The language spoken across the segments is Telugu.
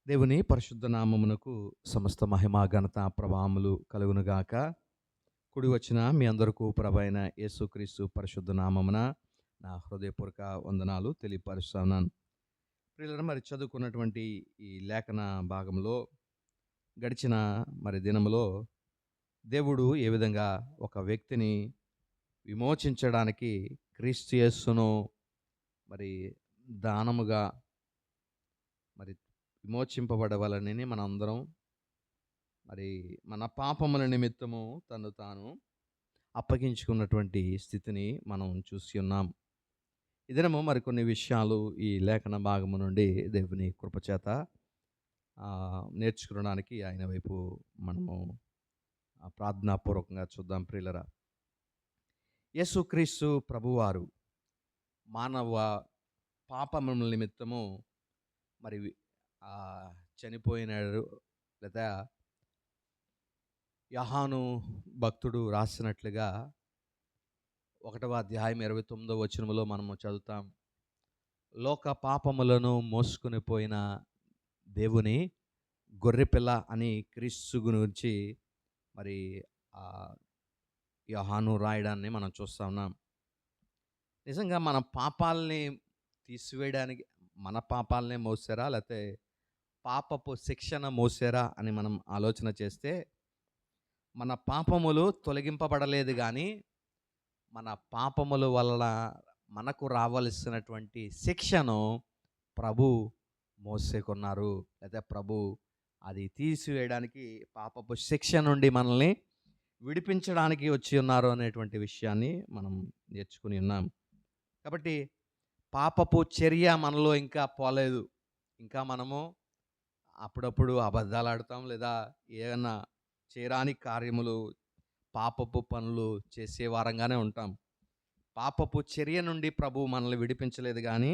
దేవుని పరిశుద్ధ నామమునకు సమస్త మహిమ ఘనత ప్రభావములు కలుగునుగాక. కూడి వచ్చిన మీ అందరకు ప్రభైన యేసుక్రీస్తు పరిశుద్ధ నామమున నా హృదయపూర్వక వందనాలు తెలియపరుస్తున్నాను. ప్రియులారా, మరి చదువుకున్నటువంటి ఈ లేఖన భాగంలో గడిచిన దినములో దేవుడు ఏ విధంగా ఒక వ్యక్తిని విమోచించడానికి క్రీస్తు యేసును మరి దానముగా మరి విమోచింపబడవలనని మనందరం మరి మన పాపముల నిమిత్తము తను తాను అప్పగించుకున్నటువంటి స్థితిని మనం చూసి ఉన్నాం. ఈ దినము మరికొన్ని విషయాలు ఈ లేఖన భాగము నుండి దేవుని కృపచేత నేర్చుకోవడానికి ఆయన వైపు మనము ప్రార్థనాపూర్వకంగా చూద్దాం. ప్రియులరా, యేసుక్రీస్తు ప్రభువారు మానవ పాపముల నిమిత్తము మరి చనిపోయినాడు. లేదా యోహాను భక్తుడు రాసినట్లుగా 1వ అధ్యాయం 29వ వచనములో మనము చదువుతాం. లోక పాపములను మోసుకొని పోయిన దేవుని గొర్రెపిల్ల అని క్రీస్తు గురించి మరి యోహాను రాయడాన్ని మనం చూస్తూ ఉన్నాం. నిజంగా మన పాపాలని తీసివేయడానికి మన పాపాలనే మోసారా, లేకపోతే పాపపు శిక్షణ మోసారా అని మనం ఆలోచన చేస్తే మన పాపములు తొలగింపబడలేదు, కానీ మన పాపముల వల్ల మనకు రావలసినటువంటి శిక్షను ప్రభు మోసేకున్నారు. లేదా ప్రభు అది తీసివేయడానికి, పాపపు శిక్ష నుండి మనల్ని విడిపించడానికి వచ్చి ఉన్నారు అనేటువంటి విషయాన్ని మనం నేర్చుకుని ఉన్నాం. కాబట్టి పాపపు చర్య మనలో ఇంకా పోలేదు. ఇంకా మనము అప్పుడప్పుడు అబద్ధాలు ఆడతాం, లేదా ఏదన్నా చేయరాని కార్యములు, పాపపు పనులు చేసే వారంగానే ఉంటాం. పాపపు చర్య నుండి ప్రభు మనల్ని విడిపించలేదు, కానీ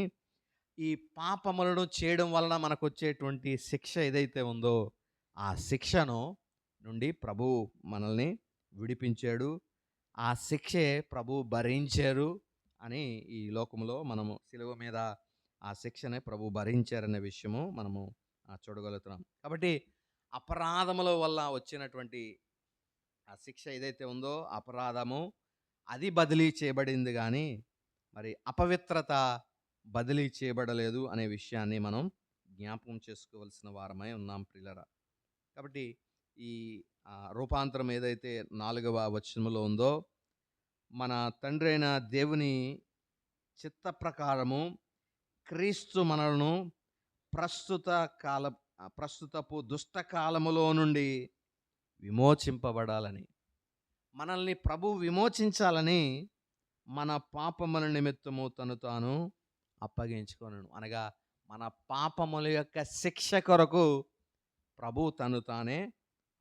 ఈ పాపములను చేయడం వలన మనకు వచ్చేటువంటి శిక్ష ఏదైతే ఉందో ఆ శిక్షను నుండి ప్రభు మనల్ని విడిపించాడు. ఆ శిక్షే ప్రభు భరించారు అని ఈ లోకంలో మనము సిలువ మీద ఆ శిక్షనే ప్రభు భరించారనే విషయము మనము చూడగలుగుతున్నాం. కాబట్టి అపరాధముల వల్ల వచ్చినటువంటి ఆ శిక్ష ఏదైతే ఉందో అపరాధము అది బదిలీ చేయబడింది, కానీ మరి అపవిత్రత బదిలీ చేయబడలేదు అనే విషయాన్ని మనం జ్ఞాపకం చేసుకోవాల్సిన వారమై ఉన్నాం ప్రియులారా. కాబట్టి ఈ రూపాంతరం ఏదైతే 4వ వచనములో ఉందో, మన తండ్రి అయిన దేవుని చిత్త ప్రకారము క్రీస్తు మనలను ప్రస్తుతపు దుష్టకాలములో నుండి విమోచింపబడాలని, మనల్ని ప్రభు విమోచించాలని మన పాపముల నిమిత్తము తను తాను అప్పగించుకొనెను. అనగా మన పాపముల యొక్క శిక్ష కొరకు ప్రభు తను తానే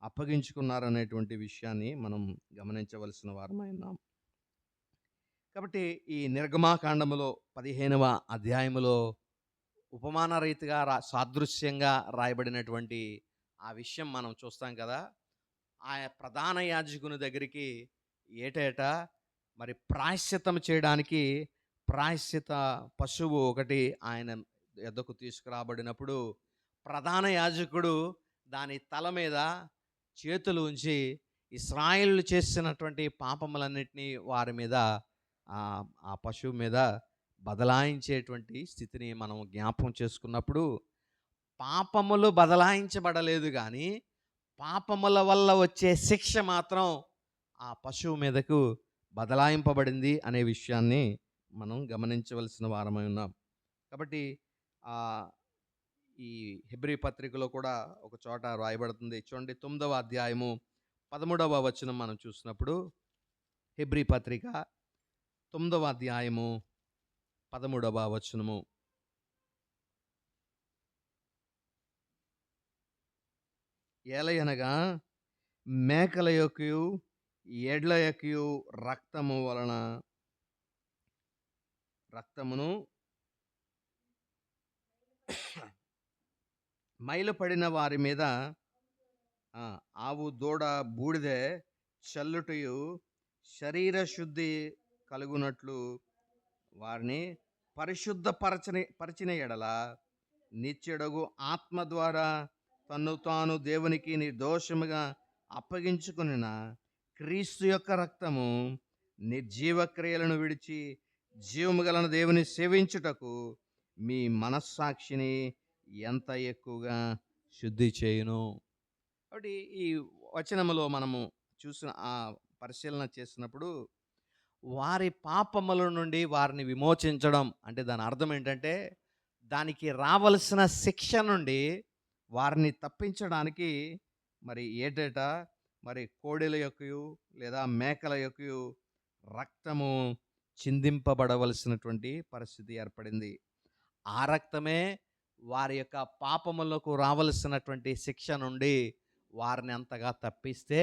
అప్పగించుకున్నారనేటువంటి విషయాన్ని మనం గమనించవలసిన వారమై ఉన్నాం. కాబట్టి ఈ నిర్గమాకాండములో 15వ అధ్యాయములో ఉపమాన రీతిగా సాదృశ్యంగా రాయబడినటువంటి ఆ విషయం మనం చూస్తాం కదా. ఆ ప్రధాన యాజకుని దగ్గరికి ఏటేటా మరి ప్రాయశ్చిత్తం చేయడానికి ప్రాయశ్చిత పశువు ఒకటి ఆయన యొద్దకు తీసుకురాబడినప్పుడు ప్రధాన యాజకుడు దాని తల మీద చేతులు ఉంచి ఇశ్రాయేలు చేసినటువంటి పాపములన్నిటినీ వారి మీద ఆ పశువు మీద బదలాయించేటువంటి స్థితిని మనం జ్ఞాపకం చేసుకున్నప్పుడు, పాపములు బదలాయించబడలేదు, కానీ పాపముల వల్ల వచ్చే శిక్ష మాత్రం ఆ పశువు మీదకు బదలాయింపబడింది అనే విషయాన్ని మనం గమనించవలసిన వారమై ఉన్నాం. కాబట్టి ఈ హెబ్రీ పత్రికలో కూడా ఒక చోట రాయబడుతుంది. చూడండి, 9వ అధ్యాయము 13వ వచనం మనం చూసినప్పుడు, హెబ్రీ పత్రిక 9వ అధ్యాయము 13వ వచనము, ఏలయనగా మేకల యొక్కయు ఎడ్ల యొక్కయు రక్తమును మైలుపడిన వారి మీద ఆవు దూడ బూడిదే చల్లుటయు శరీర శుద్ధి కలుగునట్లు వారిని పరిచిన ఎడల నిత్యుడగు ఆత్మ ద్వారా తన్ను తాను దేవునికి నిర్దోషముగా అప్పగించుకున్న క్రీస్తు యొక్క రక్తము నిర్జీవ క్రియలను విడిచి జీవము గలన దేవుని సేవించుటకు మీ మనస్సాక్షిని ఎంత ఎక్కువగా శుద్ధి చేయును. కాబట్టి ఈ వచనములో మనము చూసిన పరిశీలన చేసినప్పుడు వారి పాపముల నుండి వారిని విమోచించడం అంటే దాని అర్థం ఏంటంటే దానికి రావలసిన శిక్ష నుండి వారిని తప్పించడానికి మరి ఏటేటా మరి కోడెల యొక్కయు లేదా మేకల యొక్కయు రక్తము చిందింపబడవలసినటువంటి పరిస్థితి ఏర్పడింది. ఆ రక్తమే వారి యొక్క పాపములకు రావలసినటువంటి శిక్ష నుండి వారిని అంతగా తప్పిస్తే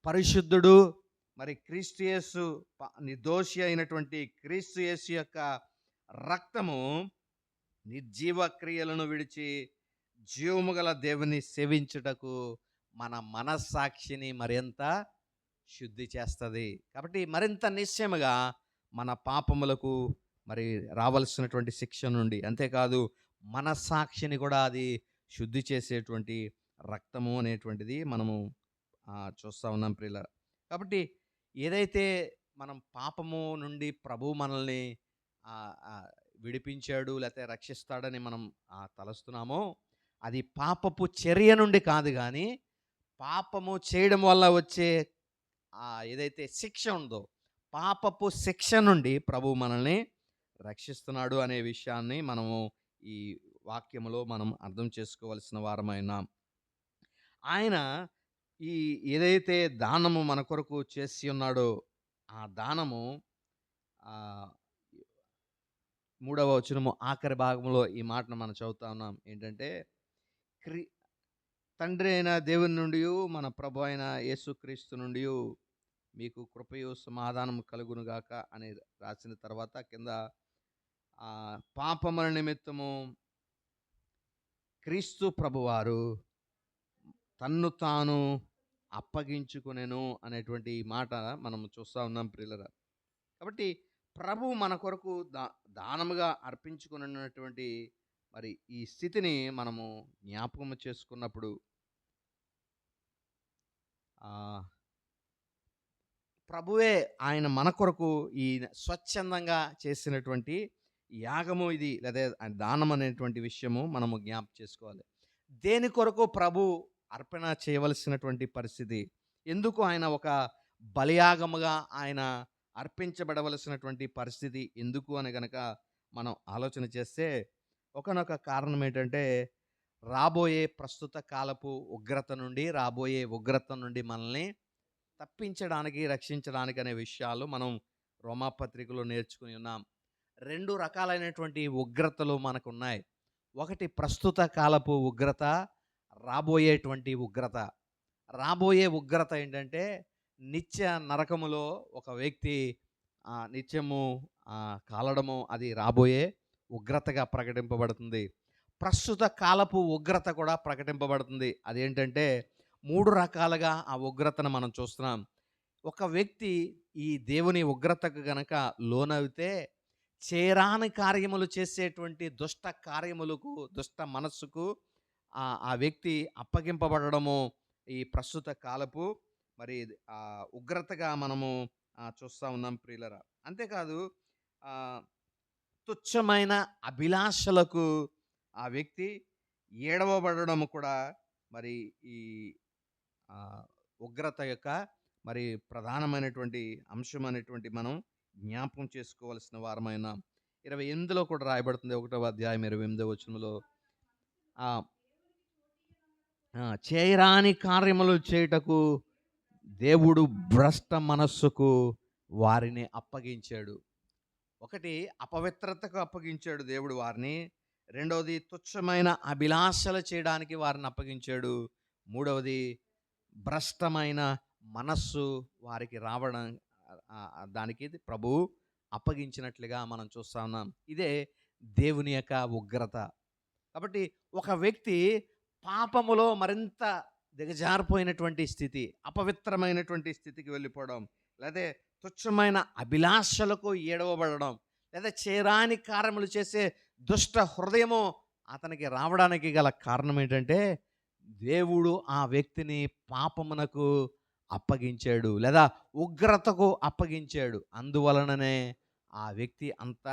పరిశుద్ధుడు మరి క్రీస్తు యేసు నిర్దోషి అయినటువంటి క్రీస్తు యేసు యొక్క రక్తము నిర్జీవ క్రియలను విడిచి జీవము గల దేవుని సేవించుటకు మన మనస్సాక్షిని మరింత శుద్ధి చేస్తుంది. కాబట్టి మరింత నిశ్చయముగా మన పాపములకు మరి రావాల్సినటువంటి శిక్ష నుండి, అంతేకాదు మనస్సాక్షిని కూడా అది శుద్ధి చేసేటువంటి రక్తము అనేటువంటిది మనము చూస్తూ ఉన్నాం ప్రియులారా. కాబట్టి ఏదైతే మనం పాపము నుండి ప్రభు మనల్ని విడిపించాడు లేకపోతే రక్షిస్తాడని మనం తలస్తున్నామో అది పాపపు చర్య నుండి కాదు, కానీ పాపము చేయడం వల్ల వచ్చే ఏదైతే శిక్ష ఉందో పాపపు శిక్ష నుండి ప్రభు మనల్ని రక్షిస్తున్నాడు అనే విషయాన్ని మనము ఈ వాక్యములో మనం అర్థం చేసుకోవలసిన వారమైన ఆయన ఈ ఏదైతే దానము మన కొరకు చేసి ఉన్నాడో ఆ దానము 3వ వచనము ఆఖరి భాగంలో ఈ మాటను మనం చదువుతా ఉన్నాం. ఏంటంటే తండ్రి అయిన దేవుని నుండి మన ప్రభు అయిన యేసుక్రీస్తు నుండి మీకు కృపయు సమాధానం కలుగునుగాక అని రాసిన తర్వాత కింద పాపముల నిమిత్తము క్రీస్తు ప్రభువారు తన్ను తాను అప్పగించుకునేను అనేటువంటి మాట మనం చూస్తూ ఉన్నాం ప్రియులరా. కాబట్టి ప్రభు మన కొరకు దానముగా అర్పించుకున్నటువంటి మరి ఈ స్థితిని మనము జ్ఞాపకం చేసుకున్నప్పుడు ప్రభువే ఆయన మన కొరకు ఈ స్వచ్ఛందంగా చేసినటువంటి యాగము ఇది, లేదా దానం అనేటువంటి విషయము మనము జ్ఞాపకం చేసుకోవాలి. దేని కొరకు ప్రభు అర్పణ చేయవలసినటువంటి పరిస్థితి, ఎందుకు ఆయన ఒక బలియాగముగా ఆయన అర్పించబడవలసినటువంటి పరిస్థితి ఎందుకు అని గనక మనం ఆలోచన చేస్తే ఒకనొక కారణం ఏంటంటే రాబోయే ప్రస్తుత కాలపు ఉగ్రత నుండి, రాబోయే ఉగ్రత నుండి మనల్ని తప్పించడానికి, రక్షించడానికి అనే విషయాలు మనం రోమాపత్రికలో నేర్చుకుని ఉన్నాం. 2 రకాలైనటువంటి ఉగ్రతలు మనకు ఉన్నాయి. ఒకటి ప్రస్తుత కాలపు ఉగ్రత, రాబోయేటువంటి ఉగ్రత. రాబోయే ఉగ్రత ఏంటంటే నిత్య నరకములో ఒక వ్యక్తి నిత్యము కాలడము, అది రాబోయే ఉగ్రతగా ప్రకటింపబడుతుంది. ప్రస్తుత కాలపు ఉగ్రత కూడా ప్రకటింపబడుతుంది. అదేంటంటే 3 రకాలుగా ఆ ఉగ్రతను మనం చూస్తున్నాం. ఒక వ్యక్తి ఈ దేవుని ఉగ్రతకు గనక లోనవితే చేరాని కార్యములు చేసేటువంటి దుష్ట కార్యములకు, దుష్ట మనస్సుకు ఆ వ్యక్తి అప్పగింపబడము ఈ ప్రస్తుత కాలపు మరి ఉగ్రతగా మనము చూస్తూ ఉన్నాం ప్రియులరా. అంతేకాదు తుచ్చమైన అభిలాషలకు ఆ వ్యక్తి ఏడవబడము కూడా మరి ఈ ఉగ్రత యొక్క మరి ప్రధానమైనటువంటి అంశం అనేటువంటి మనం జ్ఞాపకం చేసుకోవాల్సిన వారమైన 28లో కూడా రాయబడుతుంది. 1వ అధ్యాయం 28వ వచనంలో చేయరాని కార్యములు చేయుటకు దేవుడు భ్రష్ట మనస్సుకు వారిని అప్పగించాడు. ఒకటి అపవిత్రతకు అప్పగించాడు దేవుడు వారిని, రెండవది తుచ్చమైన అభిలాషలు చేయడానికి వారిని అప్పగించాడు, మూడవది భ్రష్టమైన మనస్సు వారికి రావడం, దానికి ప్రభు అప్పగించినట్లుగా మనం చూస్తా ఉన్నాం. ఇదే దేవుని యొక్క ఉగ్రత. కాబట్టి ఒక వ్యక్తి పాపములో మరింత దిగజారిపోయినటువంటి స్థితి, అపవిత్రమైనటువంటి స్థితికి వెళ్ళిపోవడం, లేదా తుచ్చమైన అభిలాషలకు ఏడవబడడం, లేదా చేరాని కార్యములు చేసే దుష్ట హృదయము అతనికి రావడానికి గల కారణం ఏంటంటే, దేవుడు ఆ వ్యక్తిని పాపమునకు అప్పగించాడు. లేదా ఉగ్రతకు అప్పగించాడు. అందువలననే ఆ వ్యక్తి అంత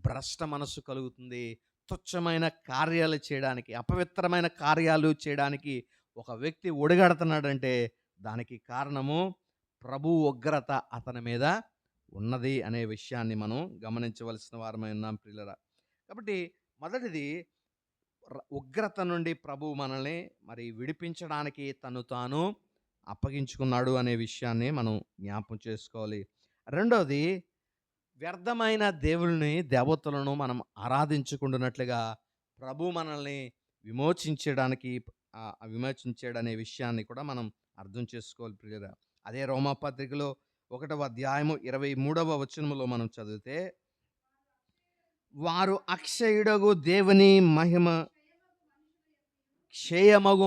భ్రష్ట మనస్సు కలుగుతుంది. తుచ్చమైన కార్యాలు చేయడానికి, అపవిత్రమైన కార్యాలు చేయడానికి ఒక వ్యక్తి ఒడిగడుతున్నాడంటే దానికి కారణము ప్రభు ఉగ్రత అతని మీద ఉన్నది అనే విషయాన్ని మనం గమనించవలసిన వారమై ఉన్నాం ప్రియులారా. కాబట్టి మొదటిది ఉగ్రత నుండి ప్రభువు మనల్ని మరి విడిపించడానికి తను తాను అప్పగించుకున్నాడు అనే విషయాన్ని మనం జ్ఞాపకం చేసుకోవాలి. రెండోది, వ్యర్థమైన దేవుల్ని దేవతలను మనం ఆరాధించకుండానట్లుగా ప్రభు మనల్ని విమోచించడానికి విమోచించాడనే విషయాన్ని కూడా మనం అర్థం చేసుకోవాలి ప్రియులారా. అదే రోమాపత్రికలో 1వ అధ్యాయము 23వ వచనములో మనం చదివితే, వారు అక్షయుడగు దేవుని మహిమ క్షయమగు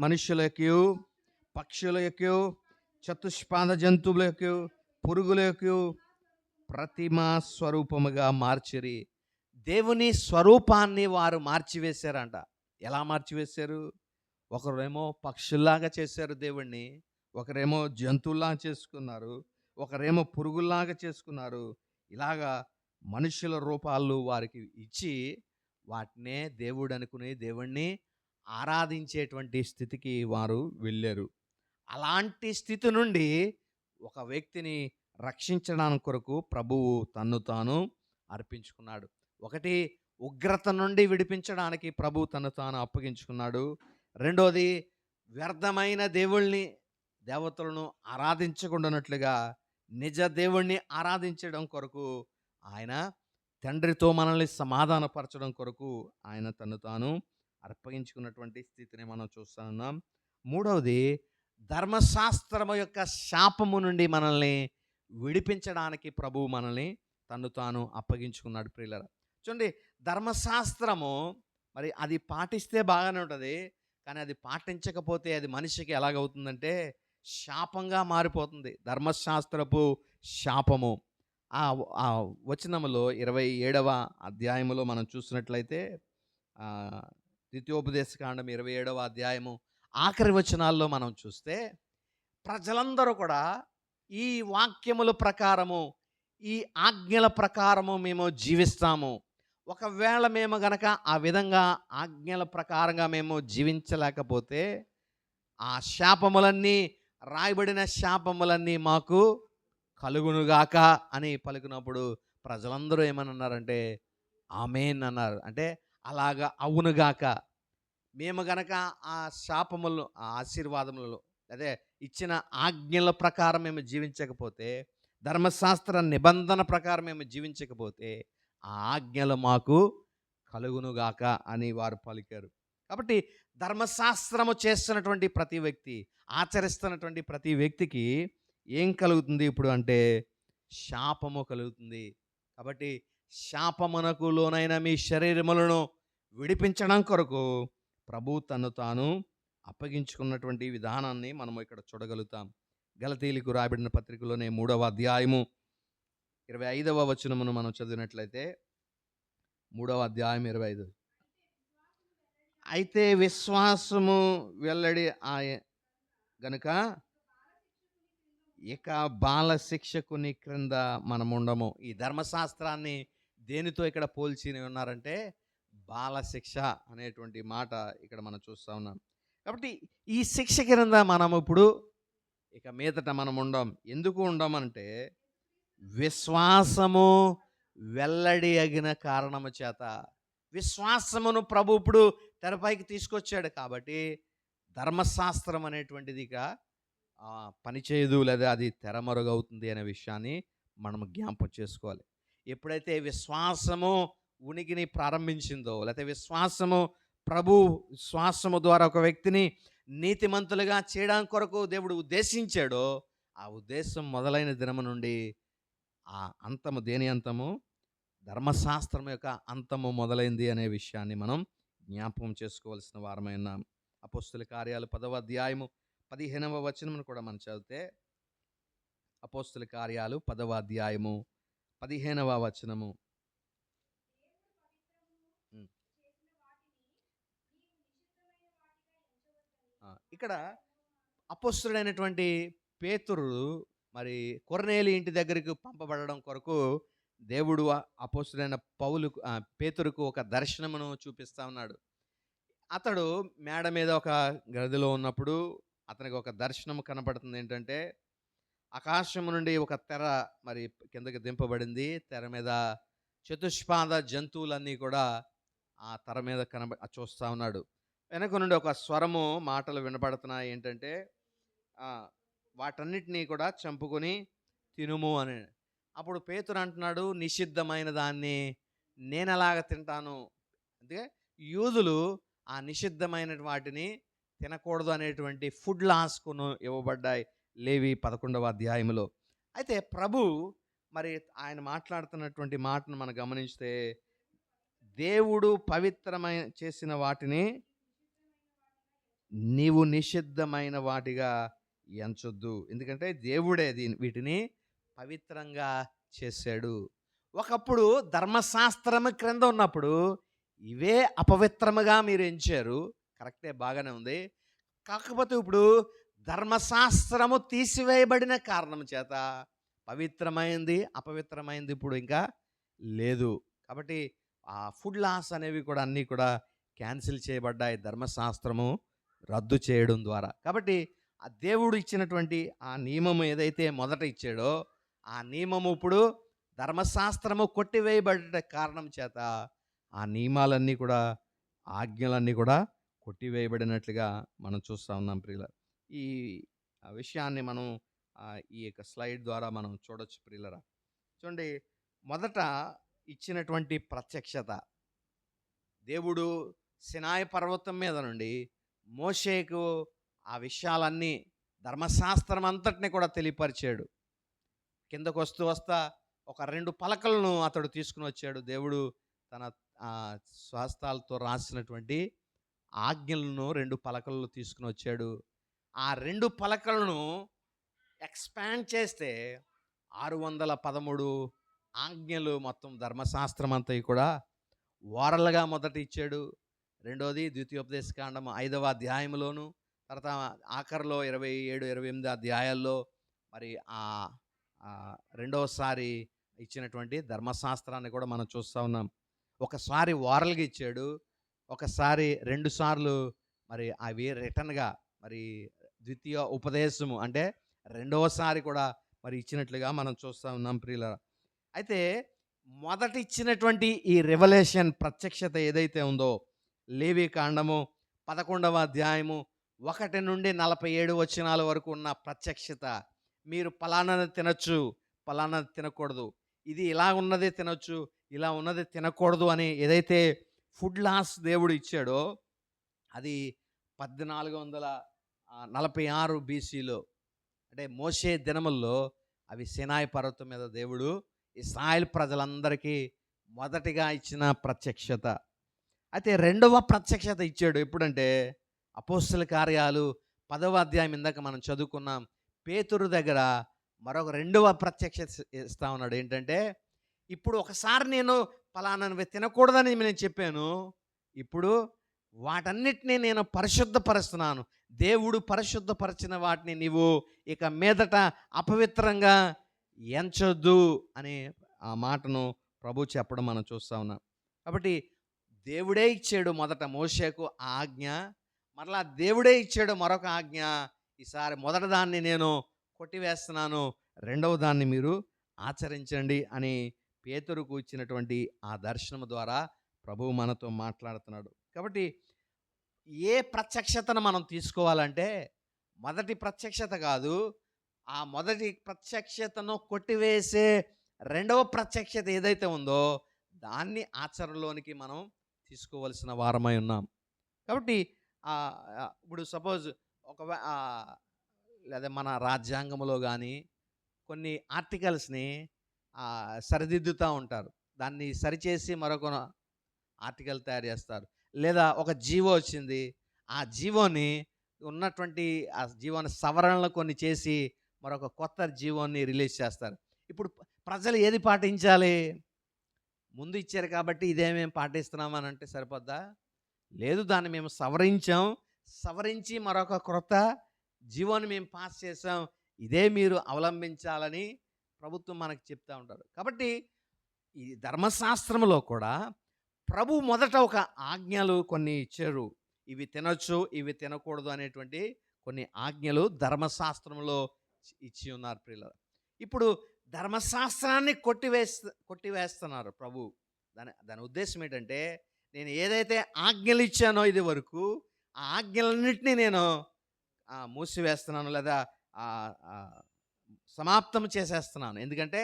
మనుషులకు, పక్షులకు, చతుష్పాద జంతువులకు, పురుగులకు ప్రతిమా స్వరూపముగా మార్చిరి. దేవుని స్వరూపాన్ని వారు మార్చివేశారంట. ఎలా మార్చివేశారు? ఒకరేమో పక్షుల్లాగా చేశారు దేవుణ్ణి, ఒకరేమో జంతువుల్లాగా చేసుకున్నారు, ఒకరేమో పురుగుల్లాగా చేసుకున్నారు. ఇలాగా మనుషుల రూపాలు వారికి ఇచ్చి వాటినే దేవుడు అనుకుని దేవుణ్ణి ఆరాధించేటువంటి స్థితికి వారు వెళ్ళారు. అలాంటి స్థితి నుండి ఒక వ్యక్తిని రక్షించడానికి కొరకు ప్రభువు తన్ను తాను అర్పించుకున్నాడు. ఒకటి, ఉగ్రత నుండి విడిపించడానికి ప్రభువు తను తాను అప్పగించుకున్నాడు. రెండోది, వ్యర్థమైన దేవతలను ఆరాధించకుండానట్లుగా నిజ దేవుణ్ణి ఆరాధించడం కొరకు ఆయన తండ్రితో మనల్ని సమాధానపరచడం కొరకు ఆయన తను తాను అర్పగించుకున్నటువంటి స్థితిని మనం చూస్తున్నాం. మూడవది, ధర్మశాస్త్రము యొక్క శాపము నుండి మనల్ని విడిపించడానికి ప్రభువు మనల్ని తను తాను అప్పగించుకున్నాడు ప్రియులారా. చూడండి, ధర్మశాస్త్రము మరి అది పాటిస్తే బాగానే ఉంటుంది, కానీ అది పాటించకపోతే అది మనిషికి ఎలాగవుతుందంటే శాపంగా మారిపోతుంది. ధర్మశాస్త్రపు శాపము. ఆ వచనములో 27వ అధ్యాయములో మనం చూసినట్లయితే, ద్వితీయోపదేశకాండం 27వ అధ్యాయము ఆఖరి వచనాల్లో మనం చూస్తే, ప్రజలందరూ కూడా ఈ వాక్యముల ప్రకారము, ఈ ఆజ్ఞల ప్రకారము మేము జీవిస్తాము. ఒకవేళ మేము గనక ఆ విధంగా ఆజ్ఞల ప్రకారంగా మేము జీవించలేకపోతే ఆ శాపములన్నీ, రాయబడిన శాపములన్నీ మాకు కలుగునుగాక అని పలికినప్పుడు ప్రజలందరూ ఏమన్నారంటే ఆమేన్ అన్నారు. అంటే అలాగా అవునుగాక. మేము గనక ఆ శాపములు, ఆ ఆశీర్వాదములలో అదే ఇచ్చిన ఆజ్ఞల ప్రకారం మేము జీవించకపోతే, ధర్మశాస్త్ర నిబంధన ప్రకారం మేము జీవించకపోతే ఆ ఆజ్ఞలు మాకు కలుగునుగాక అని వారు పలికారు. కాబట్టి ధర్మశాస్త్రము చేస్తున్నటువంటి ప్రతి వ్యక్తి, ఆచరిస్తున్నటువంటి ప్రతి వ్యక్తికి ఏం కలుగుతుంది ఇప్పుడు అంటే శాపము కలుగుతుంది. కాబట్టి శాపమునకు లోనైన మీ శరీరములను విడిపించడం కొరకు ప్రభు తను తాను అప్పగించుకున్నటువంటి విధానాన్ని మనం ఇక్కడ చూడగలుగుతాం. గలతీయులకు రాయబడిన పత్రికలోనే 3వ అధ్యాయము 25వ వచనమును మనం చదివినట్లయితే, 3వ అధ్యాయం 25, అయితే విశ్వాసము వెల్లడి గనుక ఇక బాల శిక్షకుని క్రింద మనం ఉండము. ఈ ధర్మశాస్త్రాన్ని దేనితో ఇక్కడ పోల్చి ఉన్నారంటే బాల శిక్ష అనేటువంటి మాట ఇక్కడ మనం చూస్తూ ఉన్నాం. కాబట్టి ఈ శిక్ష క్రింద మనం ఇప్పుడు ఇక మీదట మనం ఉండం. ఎందుకు ఉండమంటే విశ్వాసము వెల్లడి అగిన కారణము చేత. విశ్వాసమును ప్రభు ఇప్పుడు తెరపైకి తీసుకొచ్చాడు కాబట్టి ధర్మశాస్త్రం అనేటువంటిది ఇక పనిచేయదు, లేదా అది తెరమరుగవుతుంది అనే విషయాన్ని మనం జ్ఞాపకం చేసుకోవాలి. ఎప్పుడైతే విశ్వాసము ఉనికిని ప్రారంభించిందో, లేకపోతే విశ్వాసము ద్వారా ఒక వ్యక్తిని నీతిమంతులుగా చేయడానికి కొరకు దేవుడు ఉద్దేశించాడో, ఆ ఉద్దేశం మొదలైన దినము నుండి ఆ అంతము, దేని అంతము? ధర్మశాస్త్రం యొక్క అంతము మొదలైంది అనే విషయాన్ని మనం జ్ఞాపకం చేసుకోవాల్సిన వారమై ఉన్నాం. అపోస్తుల కార్యాలు 10వ అధ్యాయము 15వ వచనమును కూడా మనం చదివితే, అపోస్తుల కార్యాలు 10వ అధ్యాయము 15వ వచనము, ఇక్కడ అపొస్తలుడైనటువంటి పేతురు మరి కొర్నేలి ఇంటి దగ్గరికి పంపబడడం కొరకు దేవుడు అపొస్తలుడైన పేతురుకు ఒక దర్శనమును చూపిస్తా ఉన్నాడు. అతడు మేడ మీద ఒక గదిలో ఉన్నప్పుడు అతనికి ఒక దర్శనం కనపడుతుంది. ఏంటంటే ఆకాశం నుండి ఒక తెర మరి కిందకి దింపబడింది. తెర మీద చతుష్పాద జంతువులన్నీ కూడా ఆ తెర మీద చూస్తా ఉన్నాడు. వెనక నుండి ఒక స్వరము మాటలు వినపడుతున్నాయి. ఏంటంటే వాటన్నిటినీ కూడా చంపుకొని తినుము అని. అప్పుడు పేతురు అంటున్నాడు, నిషిద్ధమైన దాన్ని నేను ఎలాగ తింటాను? అంటే యూదులు ఆ నిషిద్ధమైన వాటిని తినకూడదు అనేటువంటి ఫుడ్ లాస్కును ఇవ్వబడ్డాయి లేవి 11వ అధ్యాయంలో. అయితే ప్రభు మరి ఆయన మాట్లాడుతున్నటువంటి మాటను మనం గమనిస్తే, దేవుడు పవిత్రమైన చేసిన వాటిని నీవు నిషిద్ధమైన వాటిగా ఎంచొద్దు. ఎందుకంటే దేవుడే వీటిని పవిత్రంగా చేశాడు. ఒకప్పుడు ధర్మశాస్త్రము క్రింద ఉన్నప్పుడు ఇవే అపవిత్రముగా మీరు ఎంచారు. కరెక్టే, బాగానే ఉంది. కాకపోతే ఇప్పుడు ధర్మశాస్త్రము తీసివేయబడిన కారణం చేత పవిత్రమైంది అపవిత్రమైంది ఇప్పుడు ఇంకా లేదు. కాబట్టి ఆ ఫుడ్ లాస్ అనేవి కూడా అన్నీ కూడా క్యాన్సిల్ చేయబడ్డాయి ధర్మశాస్త్రము రద్దు చేయడం ద్వారా. కాబట్టి ఆ దేవుడు ఇచ్చినటువంటి ఆ నియమము ఏదైతే మొదట ఇచ్చాడో ఆ నియమము ఇప్పుడు ధర్మశాస్త్రము కొట్టివేయబడ్డ కారణం చేత ఆ నియమాలన్నీ కూడా ఆజ్ఞలన్నీ కూడా కొట్టివేయబడినట్లుగా మనం చూస్తూ ఉన్నాం ప్రియుల. ఈ విషయాన్ని మనం ఈ యొక్క స్లైడ్ ద్వారా మనం చూడొచ్చు ప్రియులరా. చూడండి, మొదట ఇచ్చినటువంటి ప్రత్యక్షత దేవుడు సినాయి పర్వతం మీద నుండి మోషేకు ఆ విషయాలన్నీ ధర్మశాస్త్రం అంతటిని కూడా తెలియపరిచాడు. కిందకు వస్తా ఒక 2 పలకలను అతడు తీసుకుని వచ్చాడు. దేవుడు తన స్వహస్తాలతో రాసినటువంటి ఆజ్ఞలను 2 పలకలను తీసుకుని వచ్చాడు. ఆ 2 పలకలను ఎక్స్పాండ్ చేస్తే 613 ఆజ్ఞలు మొత్తం ధర్మశాస్త్రం అంతా కూడా ఓరల్గా మొదట ఇచ్చాడు. రెండోది ద్వితీయోపదేశకాండం 5వ అధ్యాయంలోను, తర్వాత ఆఖరిలో 27, 28 అధ్యాయాల్లో మరి రెండవసారి ఇచ్చినటువంటి ధర్మశాస్త్రాన్ని కూడా మనం చూస్తూ ఉన్నాం. ఒకసారి ఓరల్గా ఇచ్చాడు, ఒకసారి 2 సార్లు మరి అవి రిటర్న్గా మరి ద్వితీయ ఉపదేశము అంటే రెండవసారి కూడా మరి ఇచ్చినట్లుగా మనం చూస్తూ ఉన్నాం ప్రియుల. అయితే మొదట ఇచ్చినటువంటి ఈ రెవల్యూషన్ ప్రత్యక్షత ఏదైతే ఉందో లేవి కాండము 11వ అధ్యాయము 1 నుండి 47 వచనాల వరకు ఉన్న ప్రత్యక్షత, మీరు పలానాది తినొచ్చు, పలానాది తినకూడదు, ఇది ఇలా ఉన్నదే తినొచ్చు, ఇలా ఉన్నది తినకూడదు అని ఏదైతే ఫుడ్ లాస్ దేవుడు ఇచ్చాడో అది 1446 BCలో అంటే మోషే దినముల్లో అవి సినాయి పర్వతం మీద దేవుడు ఇశ్రాయేల్ ప్రజలందరికీ మొదటిగా ఇచ్చిన ప్రత్యక్షత. అయితే రెండవ ప్రత్యక్షత ఇచ్చాడు ఎప్పుడంటే అపోస్తల కార్యాలు 10వ అధ్యాయం ఇందాక మనం చదువుకున్నాం. పేతురు దగ్గర మరొక రెండవ ప్రత్యక్షత ఇస్తా ఉన్నాడు. ఏంటంటే, ఇప్పుడు ఒకసారి నేను పలానావి తినకూడదని నేను చెప్పాను, ఇప్పుడు వాటన్నిటినీ నేను పరిశుద్ధపరుస్తున్నాను. దేవుడు పరిశుద్ధపరిచిన వాటిని నీవు ఇక మీదట అపవిత్రంగా ఎంచొద్దు అనే ఆ మాటను ప్రభు చెప్పడం మనం చూస్తూ ఉన్నాం. కాబట్టి దేవుడే ఇచ్చాడు మొదట మోషేకు ఆ ఆజ్ఞ, మరలా దేవుడే ఇచ్చాడు మరొక ఆజ్ఞ. ఈసారి మొదటి దాన్ని నేను కొట్టివేస్తున్నాను, రెండవ దాన్ని మీరు ఆచరించండి అని పేతురుకు ఇచ్చినటువంటి ఆ దర్శనం ద్వారా ప్రభువు మనతో మాట్లాడుతున్నాడు. కాబట్టి ఏ ప్రత్యక్షతను మనం తీసుకోవాలంటే మొదటి ప్రత్యక్షత కాదు, ఆ మొదటి ప్రత్యక్షతను కొట్టివేసే రెండవ ప్రత్యక్షత ఏదైతే ఉందో దాన్ని ఆచరణలోనికి మనం తీసుకోవలసిన వారమై ఉన్నాం. కాబట్టి ఇప్పుడు సపోజ్ లేదా మన రాజ్యాంగంలో కానీ కొన్ని ఆర్టికల్స్ని సరిదిద్దుతూ ఉంటారు, దాన్ని సరిచేసి మరొక ఆర్టికల్ తయారు చేస్తారు. లేదా ఒక జీవో వచ్చింది, ఆ జీవోని ఉన్నటువంటి ఆ జీవోని సవరణలు కొన్ని చేసి మరొక కొత్త జీవోని రిలీజ్ చేస్తారు. ఇప్పుడు ప్రజలు ఏది పాటించాలి? ముందు ఇచ్చారు కాబట్టి ఇదేమేమి పాటిస్తున్నామని అంటే సరిపోద్దా? లేదు, దాన్ని మేము సవరించాం, సవరించి మరొక క్రొత్త జీవోని మేము పాస్ చేసాం, ఇదే మీరు అవలంబించాలని ప్రభుత్వం మనకు చెప్తా ఉంటారు. కాబట్టి ఈ ధర్మశాస్త్రంలో కూడా ప్రభు మొదట ఒక ఆజ్ఞలు కొన్ని ఇచ్చారు. ఇవి తినొచ్చు, ఇవి తినకూడదు అనేటువంటి కొన్ని ఆజ్ఞలు ధర్మశాస్త్రంలో ఇచ్చి ఉన్నారు ప్రియులారా. ఇప్పుడు ధర్మశాస్త్రాన్ని కొట్టివేస్తున్నారు ప్రభు. దాని దాని ఉద్దేశం ఏంటంటే, నేను ఏదైతే ఆజ్ఞలు ఇచ్చానో ఇది వరకు, ఆ ఆజ్ఞలన్నింటినీ నేను మూసివేస్తున్నాను, లేదా సమాప్తం చేసేస్తున్నాను. ఎందుకంటే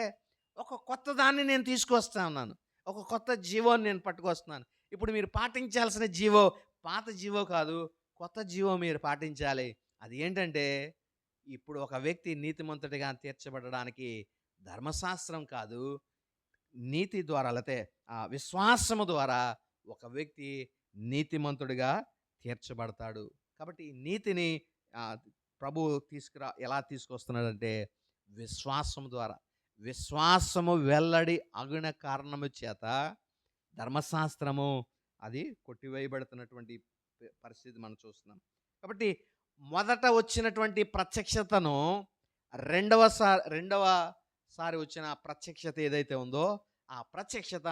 ఒక కొత్త దాన్ని నేను తీసుకొస్తా ఉన్నాను, ఒక కొత్త జీవోని నేను పట్టుకొస్తున్నాను. ఇప్పుడు మీరు పాటించాల్సిన జీవో పాత జీవో కాదు, కొత్త జీవో మీరు పాటించాలి. అది ఏంటంటే, ఇప్పుడు ఒక వ్యక్తి నీతిమంతుడిగా తీర్చబడడానికి ధర్మశాస్త్రం కాదు, నీతి ద్వారా, లేకపోతే విశ్వాసము ద్వారా ఒక వ్యక్తి నీతిమంతుడిగా తీర్చబడతాడు. కాబట్టి ఈ నీతిని ప్రభు ఎలా తీసుకొస్తున్నాడంటే విశ్వాసము ద్వారా. విశ్వాసము వెల్లడి అగుణ కారణము చేత ధర్మశాస్త్రము అది కొట్టివేయబడుతున్నటువంటి పరిస్థితి మనం చూస్తున్నాం. కాబట్టి మొదట వచ్చినటువంటి ప్రత్యక్షతను రెండవసారి వచ్చిన ప్రత్యక్షత ఏదైతే ఉందో, ఆ ప్రత్యక్షత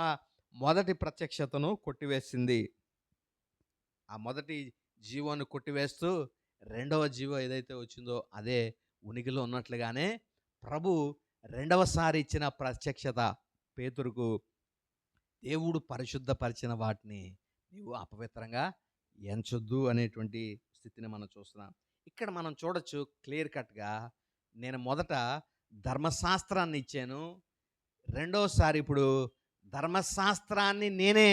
మొదటి ప్రత్యక్షతను కొట్టివేసింది. ఆ మొదటి జీవోను కొట్టివేస్తూ రెండవ జీవో ఏదైతే వచ్చిందో అదే ఉనికిలో ఉన్నట్లుగానే ప్రభు రెండవసారి ఇచ్చిన ప్రత్యక్షత పేతురుకు, దేవుడు పరిశుద్ధపరిచిన వాటిని నీవు అపవిత్రంగా ఎంచొద్దు అనేటువంటి స్థితిని మనం చూస్తున్నాం. ఇక్కడ మనం చూడొచ్చు క్లియర్ కట్గా, నేను మొదట ధర్మశాస్త్రాన్ని ఇచ్చాను, రెండోసారి ఇప్పుడు ధర్మశాస్త్రాన్ని నేనే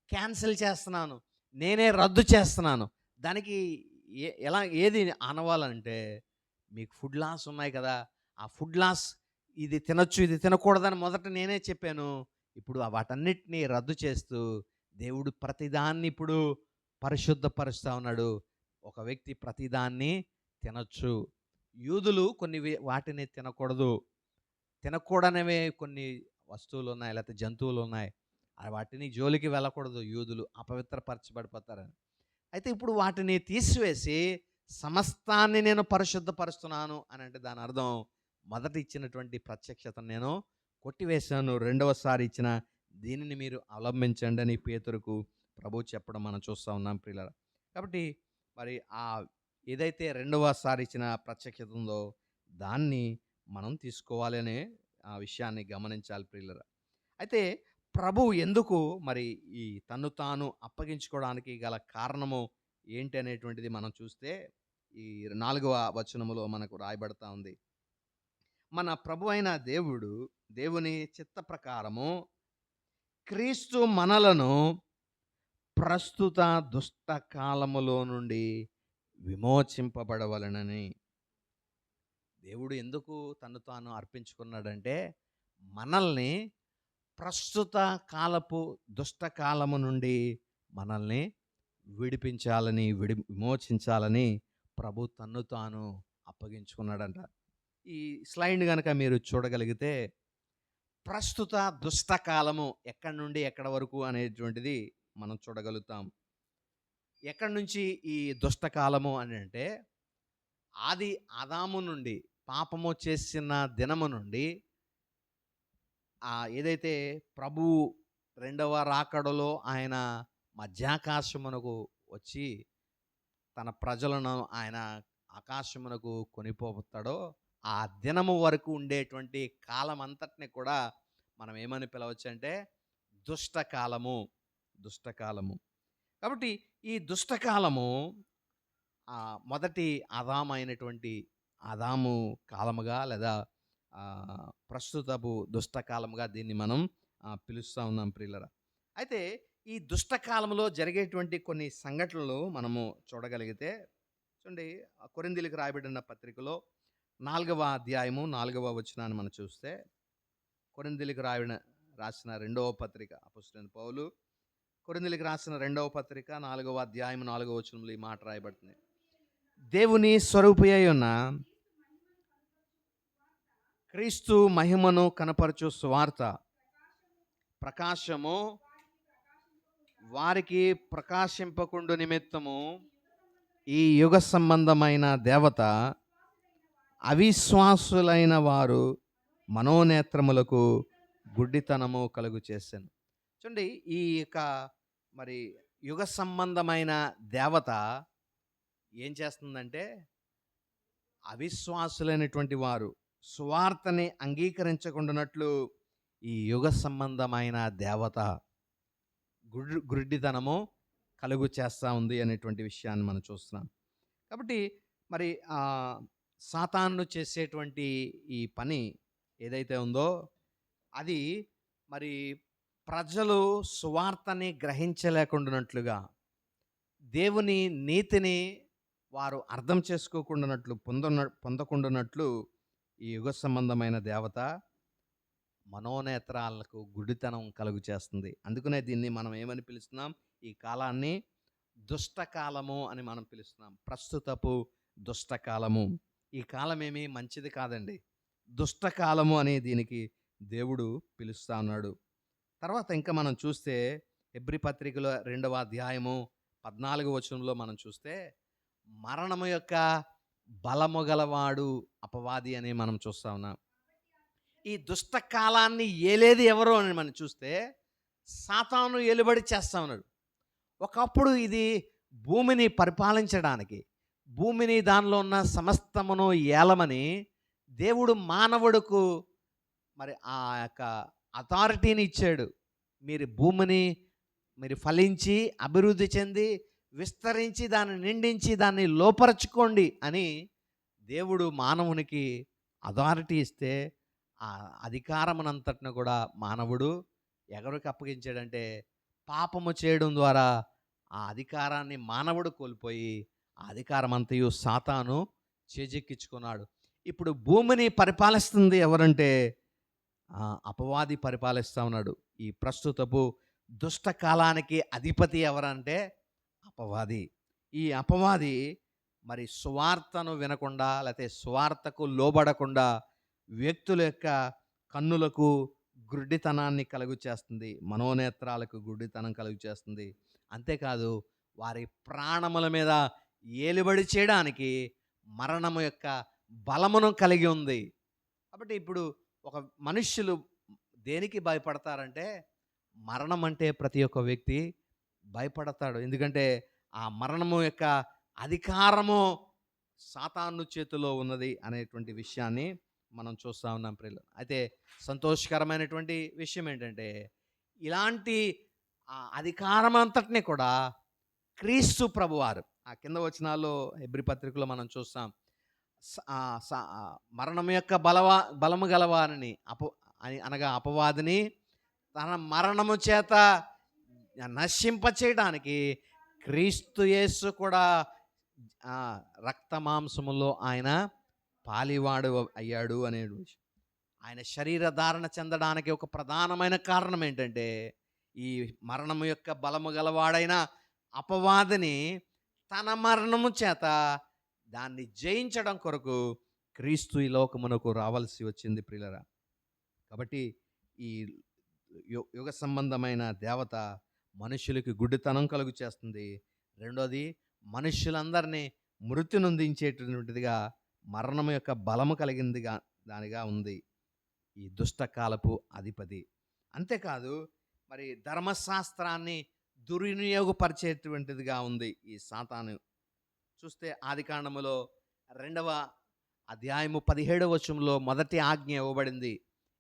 క్యాన్సిల్ చేస్తున్నాను, నేనే రద్దు చేస్తున్నాను. దానికి ఏది ఆనవాలంటే, మీకు ఫుడ్ లాస్ ఉన్నాయి కదా, ఆ ఫుడ్ లాస్, ఇది తినొచ్చు ఇది తినకూడదని మొదట నేనే చెప్పాను. ఇప్పుడు వాటన్నిటినీ రద్దు చేస్తూ దేవుడు ప్రతిదాన్ని ఇప్పుడు పరిశుద్ధపరుస్తూ ఉన్నాడు. ఒక వ్యక్తి ప్రతిదాన్ని తినొచ్చు. యూదులు కొన్ని వాటిని తినకూడదు, తినకూడనివే కొన్ని వస్తువులు ఉన్నాయి, లేకపోతే జంతువులు ఉన్నాయి, వాటిని జోలికి వెళ్ళకూడదు, యూదులు అపవిత్రపరచబడిపోతారని. అయితే ఇప్పుడు వాటిని తీసివేసి సమస్తాన్ని నేను పరిశుద్ధపరుస్తున్నాను అని అంటే దాని అర్థం, మొదట ఇచ్చినటువంటి ప్రత్యక్షతను నేను కొట్టివేశాను, రెండవసారి ఇచ్చిన దీనిని మీరు అవలంబించండి అని పేతురుకు ప్రభు చెప్పడం మనం చూస్తూ ఉన్నాం ప్రియులారా. కాబట్టి మరి ఏదైతే రెండవసారి ఇచ్చిన ప్రత్యక్షత ఉందో దాన్ని మనం తీసుకోవాలి అనే ఆ విషయాన్ని గమనించాలి ప్రియులారా. అయితే ప్రభు ఎందుకు మరి ఈ తన్ను తాను అప్పగించుకోవడానికి గల కారణము ఏంటి అనేటువంటిది మనం చూస్తే, ఈ 4వ వచనములో మనకు రాయబడతా ఉంది. మన ప్రభు అయిన దేవుని చిత్త ప్రకారము క్రీస్తు మనలను ప్రస్తుత దుష్ట కాలములో నుండి విమోచింపబడవలనని. దేవుడు ఎందుకు తను తాను అర్పించుకున్నాడంటే, మనల్ని ప్రస్తుత కాలపు దుష్టకాలము నుండి మనల్ని విడిపించాలని, విమోచించాలని ప్రభు తన్ను తాను అప్పగించుకున్నాడంట. ఈ స్లైడ్ కనుక మీరు చూడగలిగితే, ప్రస్తుత దుష్టకాలము ఎక్కడి నుండి ఎక్కడి వరకు అనేటువంటిది మనం చూడగలుగుతాం. ఎక్కడి నుంచి ఈ దుష్టకాలము అని అంటే, ఆది ఆదాము నుండి, పాపము చేసిన దినము నుండి, ఏదైతే ప్రభు రెండవ రాకడలో ఆయన మధ్యాకాశమునకు వచ్చి తన ప్రజలను ఆయన ఆకాశమునకు కొనిపోతాడో, ఆ దినము వరకు ఉండేటువంటి కాలం అంతటిని కూడా మనం ఏమని పిలవచ్చు అంటే దుష్టకాలము. కాబట్టి ఈ దుష్టకాలము మొదటి ఆదాము అయినటువంటి ఆదాము కాలముగా, లేదా ప్రస్తుతపు దుష్టకాలముగా దీన్ని మనం పిలుస్తూ ఉన్నాం ప్రియులరా. అయితే ఈ దుష్టకాలంలో జరిగేటువంటి కొన్ని సంఘటనలు మనము చూడగలిగితే, చూడండి, కొరింథీయులకు రాయబడిన పత్రికలో 4వ అధ్యాయము 4వ వచనాన్ని మనం చూస్తే, కొరింథీయులకు రాసిన 2వ పత్రిక, అపోస్తలుడైన పౌలు కొరింథీయులకు రాసిన 2వ పత్రిక 4వ అధ్యాయం 4వ వచనంలో ఈ మాట రాయబడుతుంది. దేవుని స్వరూపి అయి ఉన్న క్రీస్తు మహిమను కనపరచు సువార్త ప్రకాశము వారికి ప్రకాశింపకుండు నిమిత్తము ఈ యుగ సంబంధమైన దేవత అవిశ్వాసులైన వారు మనోనేత్రములకు గుడ్డితనము కలుగు చేశాను. చూడండి, ఈ యొక్క మరి యుగ సంబంధమైన దేవత ఏం చేస్తుందంటే, అవిశ్వాసులైనటువంటి వారు సువార్తని అంగీకరించకుండానట్లు ఈ యుగ సంబంధమైన దేవత గుడ్డితనము కలుగు చేస్తూ ఉంది అనేటువంటి విషయాన్ని మనం చూస్తున్నాం. కాబట్టి మరి సాతాను చేసేటువంటి ఈ పని ఏదైతే ఉందో అది మరి ప్రజలు సువార్తని గ్రహించలేకుండానట్లుగా, దేవుని నీతిని వారు అర్థం చేసుకోకుండానట్లు, పొందకుండానట్లు ఈ యుగ సంబంధమైన దేవత మనోనేత్రాలకు గుడ్డితనం కలుగు చేస్తుంది. అందుకనే దీన్ని మనం ఏమని పిలుస్తున్నాం? ఈ కాలాన్ని దుష్టకాలము అని మనం పిలుస్తున్నాం. ప్రస్తుతపు దుష్టకాలము. ఈ కాలం ఏమీ మంచిది కాదండి. దుష్టకాలము అని దీనికి దేవుడు పిలుస్తా ఉన్నాడు. తర్వాత ఇంకా మనం చూస్తే హెబ్రీ పత్రికలో 2వ అధ్యాయము 14వ వచనంలో మనం చూస్తే, మరణము యొక్క బలము గలవాడు అపవాది అని మనం చూస్తా ఉన్నాం. ఈ దుష్టకాలాన్ని ఏలేది ఎవరు అని మనం చూస్తే సాతాను ఏలుబడి చేస్తా ఉన్నాడు. ఒకప్పుడు ఇది భూమిని పరిపాలించడానికి, భూమిని దానిలో ఉన్న సమస్తమును ఏలమని దేవుడు మానవుడుకు మరి ఆ యొక్క అథారిటీని ఇచ్చాడు. మీరు భూమిని మీరు ఫలించి అభివృద్ధి చెంది విస్తరించి దాన్ని నిండించి దాన్ని లోపరచుకోండి అని దేవుడు మానవునికి అథారిటీ ఇస్తే, ఆ అధికారమునంతటిని కూడా మానవుడు ఎవరికి అప్పగించాడంటే, పాపము చేయడం ద్వారా ఆ అధికారాన్ని మానవుడు కోల్పోయి ఆ అధికారం అంతయు సాతాను చేజెక్కించుకున్నాడు. ఇప్పుడు భూమిని పరిపాలిస్తుంది ఎవరంటే అపవాది పరిపాలిస్తూ ఉన్నాడు. ఈ ప్రస్తుతపు దుష్టకాలానికి అధిపతి ఎవరంటే అపవాది. ఈ అపవాది మరి సువార్తను వినకుండా, లేకపోతే సువార్తకు లోబడకుండా వ్యక్తుల యొక్క కన్నులకు గుడ్డితనాన్ని కలుగు చేస్తుంది, మనోనేత్రాలకు గుడ్డితనం కలుగు చేస్తుంది. అంతేకాదు, వారి ప్రాణముల మీద ఏలుబడి చేయడానికి మరణము యొక్క బలమును కలిగి ఉంది. కాబట్టి ఇప్పుడు ఒక మనుష్యులు దేనికి భయపడతారంటే, మరణం అంటే ప్రతి ఒక్క వ్యక్తి భయపడతాడు. ఎందుకంటే ఆ మరణము యొక్క అధికారము సాతాను చేతిలో ఉన్నది అనేటువంటి విషయాన్ని మనం చూస్తూ ఉన్నాం ప్రియులు. అయితే సంతోషకరమైనటువంటి విషయం ఏంటంటే, ఇలాంటి అధికారం అంతటిని కూడా క్రీస్తు ప్రభువారు, ఆ కింద వచనాల్లో హెబ్రీ పత్రికలో మనం చూస్తాం, మరణం యొక్క బలము గలవారిని అనగా అపవాదిని తన మరణము చేత నశింపచేయడానికి క్రీస్తు యేసు కూడా రక్తమాంసములో ఆయన పాలివాడు అయ్యాడు అనే విషయం. ఆయన శరీర ధారణ చెందడానికి ఒక ప్రధానమైన కారణం ఏంటంటే, ఈ మరణము యొక్క బలము గలవాడైన అపవాదిని తన మరణము చేత దాన్ని జయించడం కొరకు క్రీస్తు ఈ లోకమునకు రావాల్సి వచ్చింది ప్రియులరా. కాబట్టి ఈ యుగ సంబంధమైన దేవత మనుషులకి గుడ్డితనం కలుగు చేస్తుంది. రెండోది, మనుషులందరినీ మృతి నొందించేటటువంటిదిగా, మరణం యొక్క బలము కలిగిందిగా దానిగా ఉంది ఈ దుష్టకాలపు అధిపతి. అంతేకాదు, మరి ధర్మశాస్త్రాన్ని దుర్వినియోగపరిచేటువంటిదిగా ఉంది ఈ సాతాను. చూస్తే ఆదికాండములో 2వ అధ్యాయము 17వ వచనంలో మొదటి ఆజ్ఞ ఇవ్వబడింది.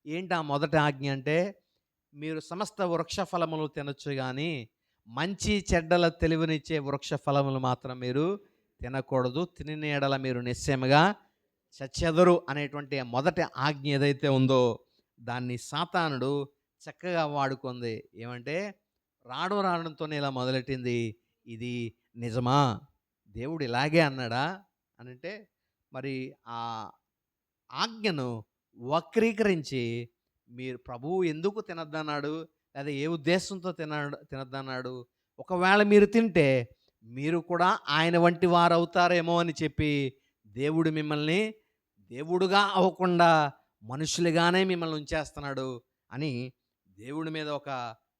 ఏంటి ఆ మొదటి ఆజ్ఞ అంటే, మీరు సమస్త వృక్ష ఫలములు తినొచ్చు, కానీ మంచి చెడ్డల తెలివినిచ్చే వృక్ష ఫలములు మాత్రం మీరు తినకూడదు, తిని ఎడల మీరు నిశ్చయముగా చచ్చెదరు అనేటువంటి మొదటి ఆజ్ఞ ఏదైతే ఉందో దాన్ని సాతానుడు చక్కగా వాడుకుంది. ఏమంటే, రావడంతోనే ఇలా మొదలెట్టింది, ఇది నిజమా, దేవుడు ఇలాగే అన్నాడా అని. అంటే మరి ఆ ఆజ్ఞను వక్రీకరించి, మీరు ప్రభువు ఎందుకు తినద్దన్నాడు, లేదా ఏ ఉద్దేశంతో తినద్దన్నాడు, ఒకవేళ మీరు తింటే మీరు కూడా ఆయన వంటి వారు అవుతారేమో అని చెప్పి దేవుడు మిమ్మల్ని దేవుడుగా అవ్వకుండా మనుషులుగానే మిమ్మల్ని ఉంచేస్తున్నాడు అని దేవుడి మీద ఒక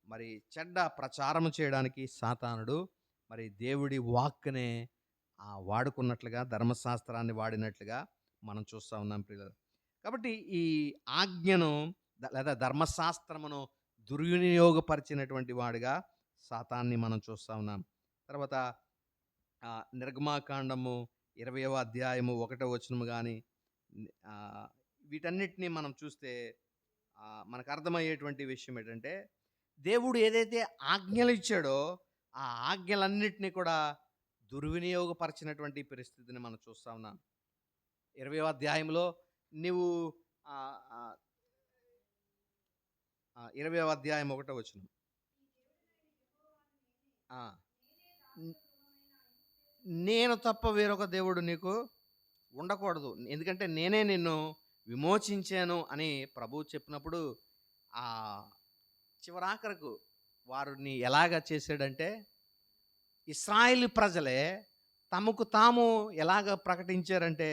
మరి చెడ్డ ప్రచారం చేయడానికి సాతానుడు మరి దేవుడి వాక్కునే వాడుకున్నట్లుగా, ధర్మశాస్త్రాన్ని వాడినట్లుగా మనం చూస్తా ఉన్నాం ప్రియులారా. కాబట్టి ఈ ఆజ్ఞను లేదా ధర్మశాస్త్రమును దుర్వినియోగపరిచినటువంటి వాడిగా సాతాన్ని మనం చూస్తా ఉన్నాం. తర్వాత నిర్గమాకాండము 20వ అధ్యాయము 1వ వచనము గాని, ఆహ్, వీటన్నిటిని మనం చూస్తే మనకు అర్థమయ్యేటువంటి విషయం ఏంటంటే, దేవుడు ఏదైతే ఆజ్ఞలు ఇచ్చాడో ఆ ఆజ్ఞలన్నిటిని కూడా దుర్వినియోగపరిచినటువంటి పరిస్థితిని మనం చూస్తా ఉన్నాం. 20వ అధ్యాయంలో నీవు ఆహ్, ఆహ్, 20వ అధ్యాయం 1వ వచనం. ఆ! న్ నేను తప్ప వేరొక దేవుడు నీకు ఉండకూడదు. ఎందుకంటే నేనే నిన్ను విమోచించాను అని ప్రభువు చెప్పినప్పుడు ఆహ్, చివరాఖరకు వారిని ఎలాగా చేసాడంటే, ఇశ్రాయేలు ప్రజలే తమకు తాము ఎలాగ ప్రకటించారంటే,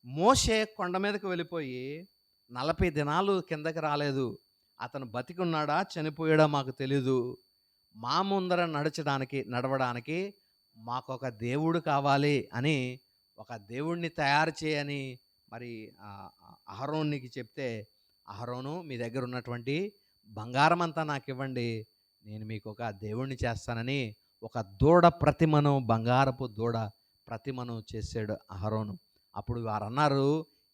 మోషే కొండ మీదకి వెళ్ళిపోయి 40 దినాలు కిందకి రాలేదు. అతను బతికున్నాడా, చనిపోయాడా మాకు తెలీదు. మా ముందర నడవడానికి మాకొక దేవుడు కావాలి అని ఒక దేవుడిని తయారు చేయని మరి అహరోనికి చెప్తే, అహరోను మీ దగ్గర ఉన్నటువంటి బంగారం అంతా నాకు ఇవ్వండి, నేను మీకు ఒక దేవుణ్ణి చేస్తానని ఒక దూడ ప్రతిమను, బంగారపు దూడ ప్రతిమను చేశాడు అహరోను. అప్పుడు వారన్నారు,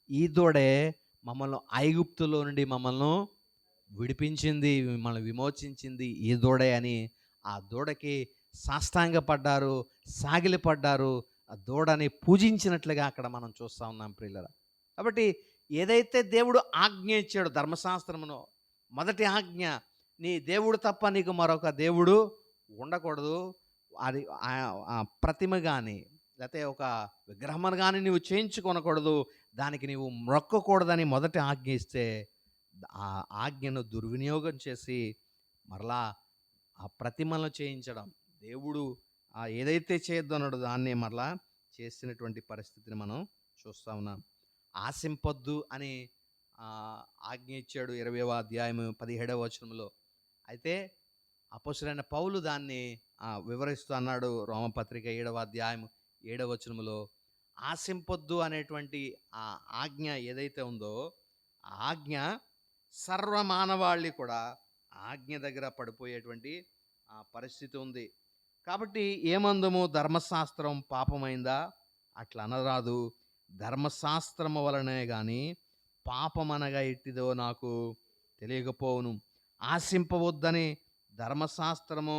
ఈ దూడే మమ్మల్ని ఐగుప్తులో నుండి మమ్మల్ని విడిపించింది, మిమ్మల్ని విమోచించింది ఈ దూడే అని ఆ దూడకి సాష్టాంగపడ్డారు, సాగిలపడ్డారు, ఆ దూడని పూజించినట్లుగా అక్కడ మనం చూస్తూ ఉన్నాం ప్రియులారా. కాబట్టి ఏదైతే దేవుడు ఆజ్ఞ ఇచ్చాడో ధర్మశాస్త్రమును, మొదటి ఆజ్ఞ, నీ దేవుడు తప్ప నీకు మరొక దేవుడు ఉండకూడదు. అది ప్రతిమ కానీ లేకపోతే ఒక విగ్రహమును కానీ నువ్వు చేయించుకొనకూడదు, దానికి నీవు మొక్కకూడదని మొదటి ఆజ్ఞ ఇస్తే, ఆ ఆజ్ఞను దుర్వినియోగం చేసి మరలా ఆ ప్రతిమలను చేయించడం, దేవుడు ఏదైతే చేయొద్దన్నాడో దాన్ని మరలా చేసినటువంటి పరిస్థితిని మనం చూస్తూ ఉన్నాం. ఆశింపొద్దు అని ఆజ్ఞ ఇచ్చాడు 20వ అధ్యాయం 17వ వచనంలో. అయితే అపొస్తలుడైన పౌలు దాన్ని వివరిస్తూ అన్నాడు, రోమపత్రిక 7వ అధ్యాయం 7వ వచనంలో, ఆశింపొద్దు అనేటువంటి ఆ ఆజ్ఞ ఏదైతే ఉందో ఆ ఆజ్ఞ సర్వమానవాళి కూడా ఆజ్ఞ దగ్గర పడిపోయేటువంటి పరిస్థితి ఉంది. కాబట్టి ఏమందము, ధర్మశాస్త్రం పాపమైందా? అట్లా అనరాదు. ధర్మశాస్త్రము వలనే కానీ పాపమనగా ఎట్టిదో నాకు తెలియకపోవును. ఆశింపవద్దని ధర్మశాస్త్రము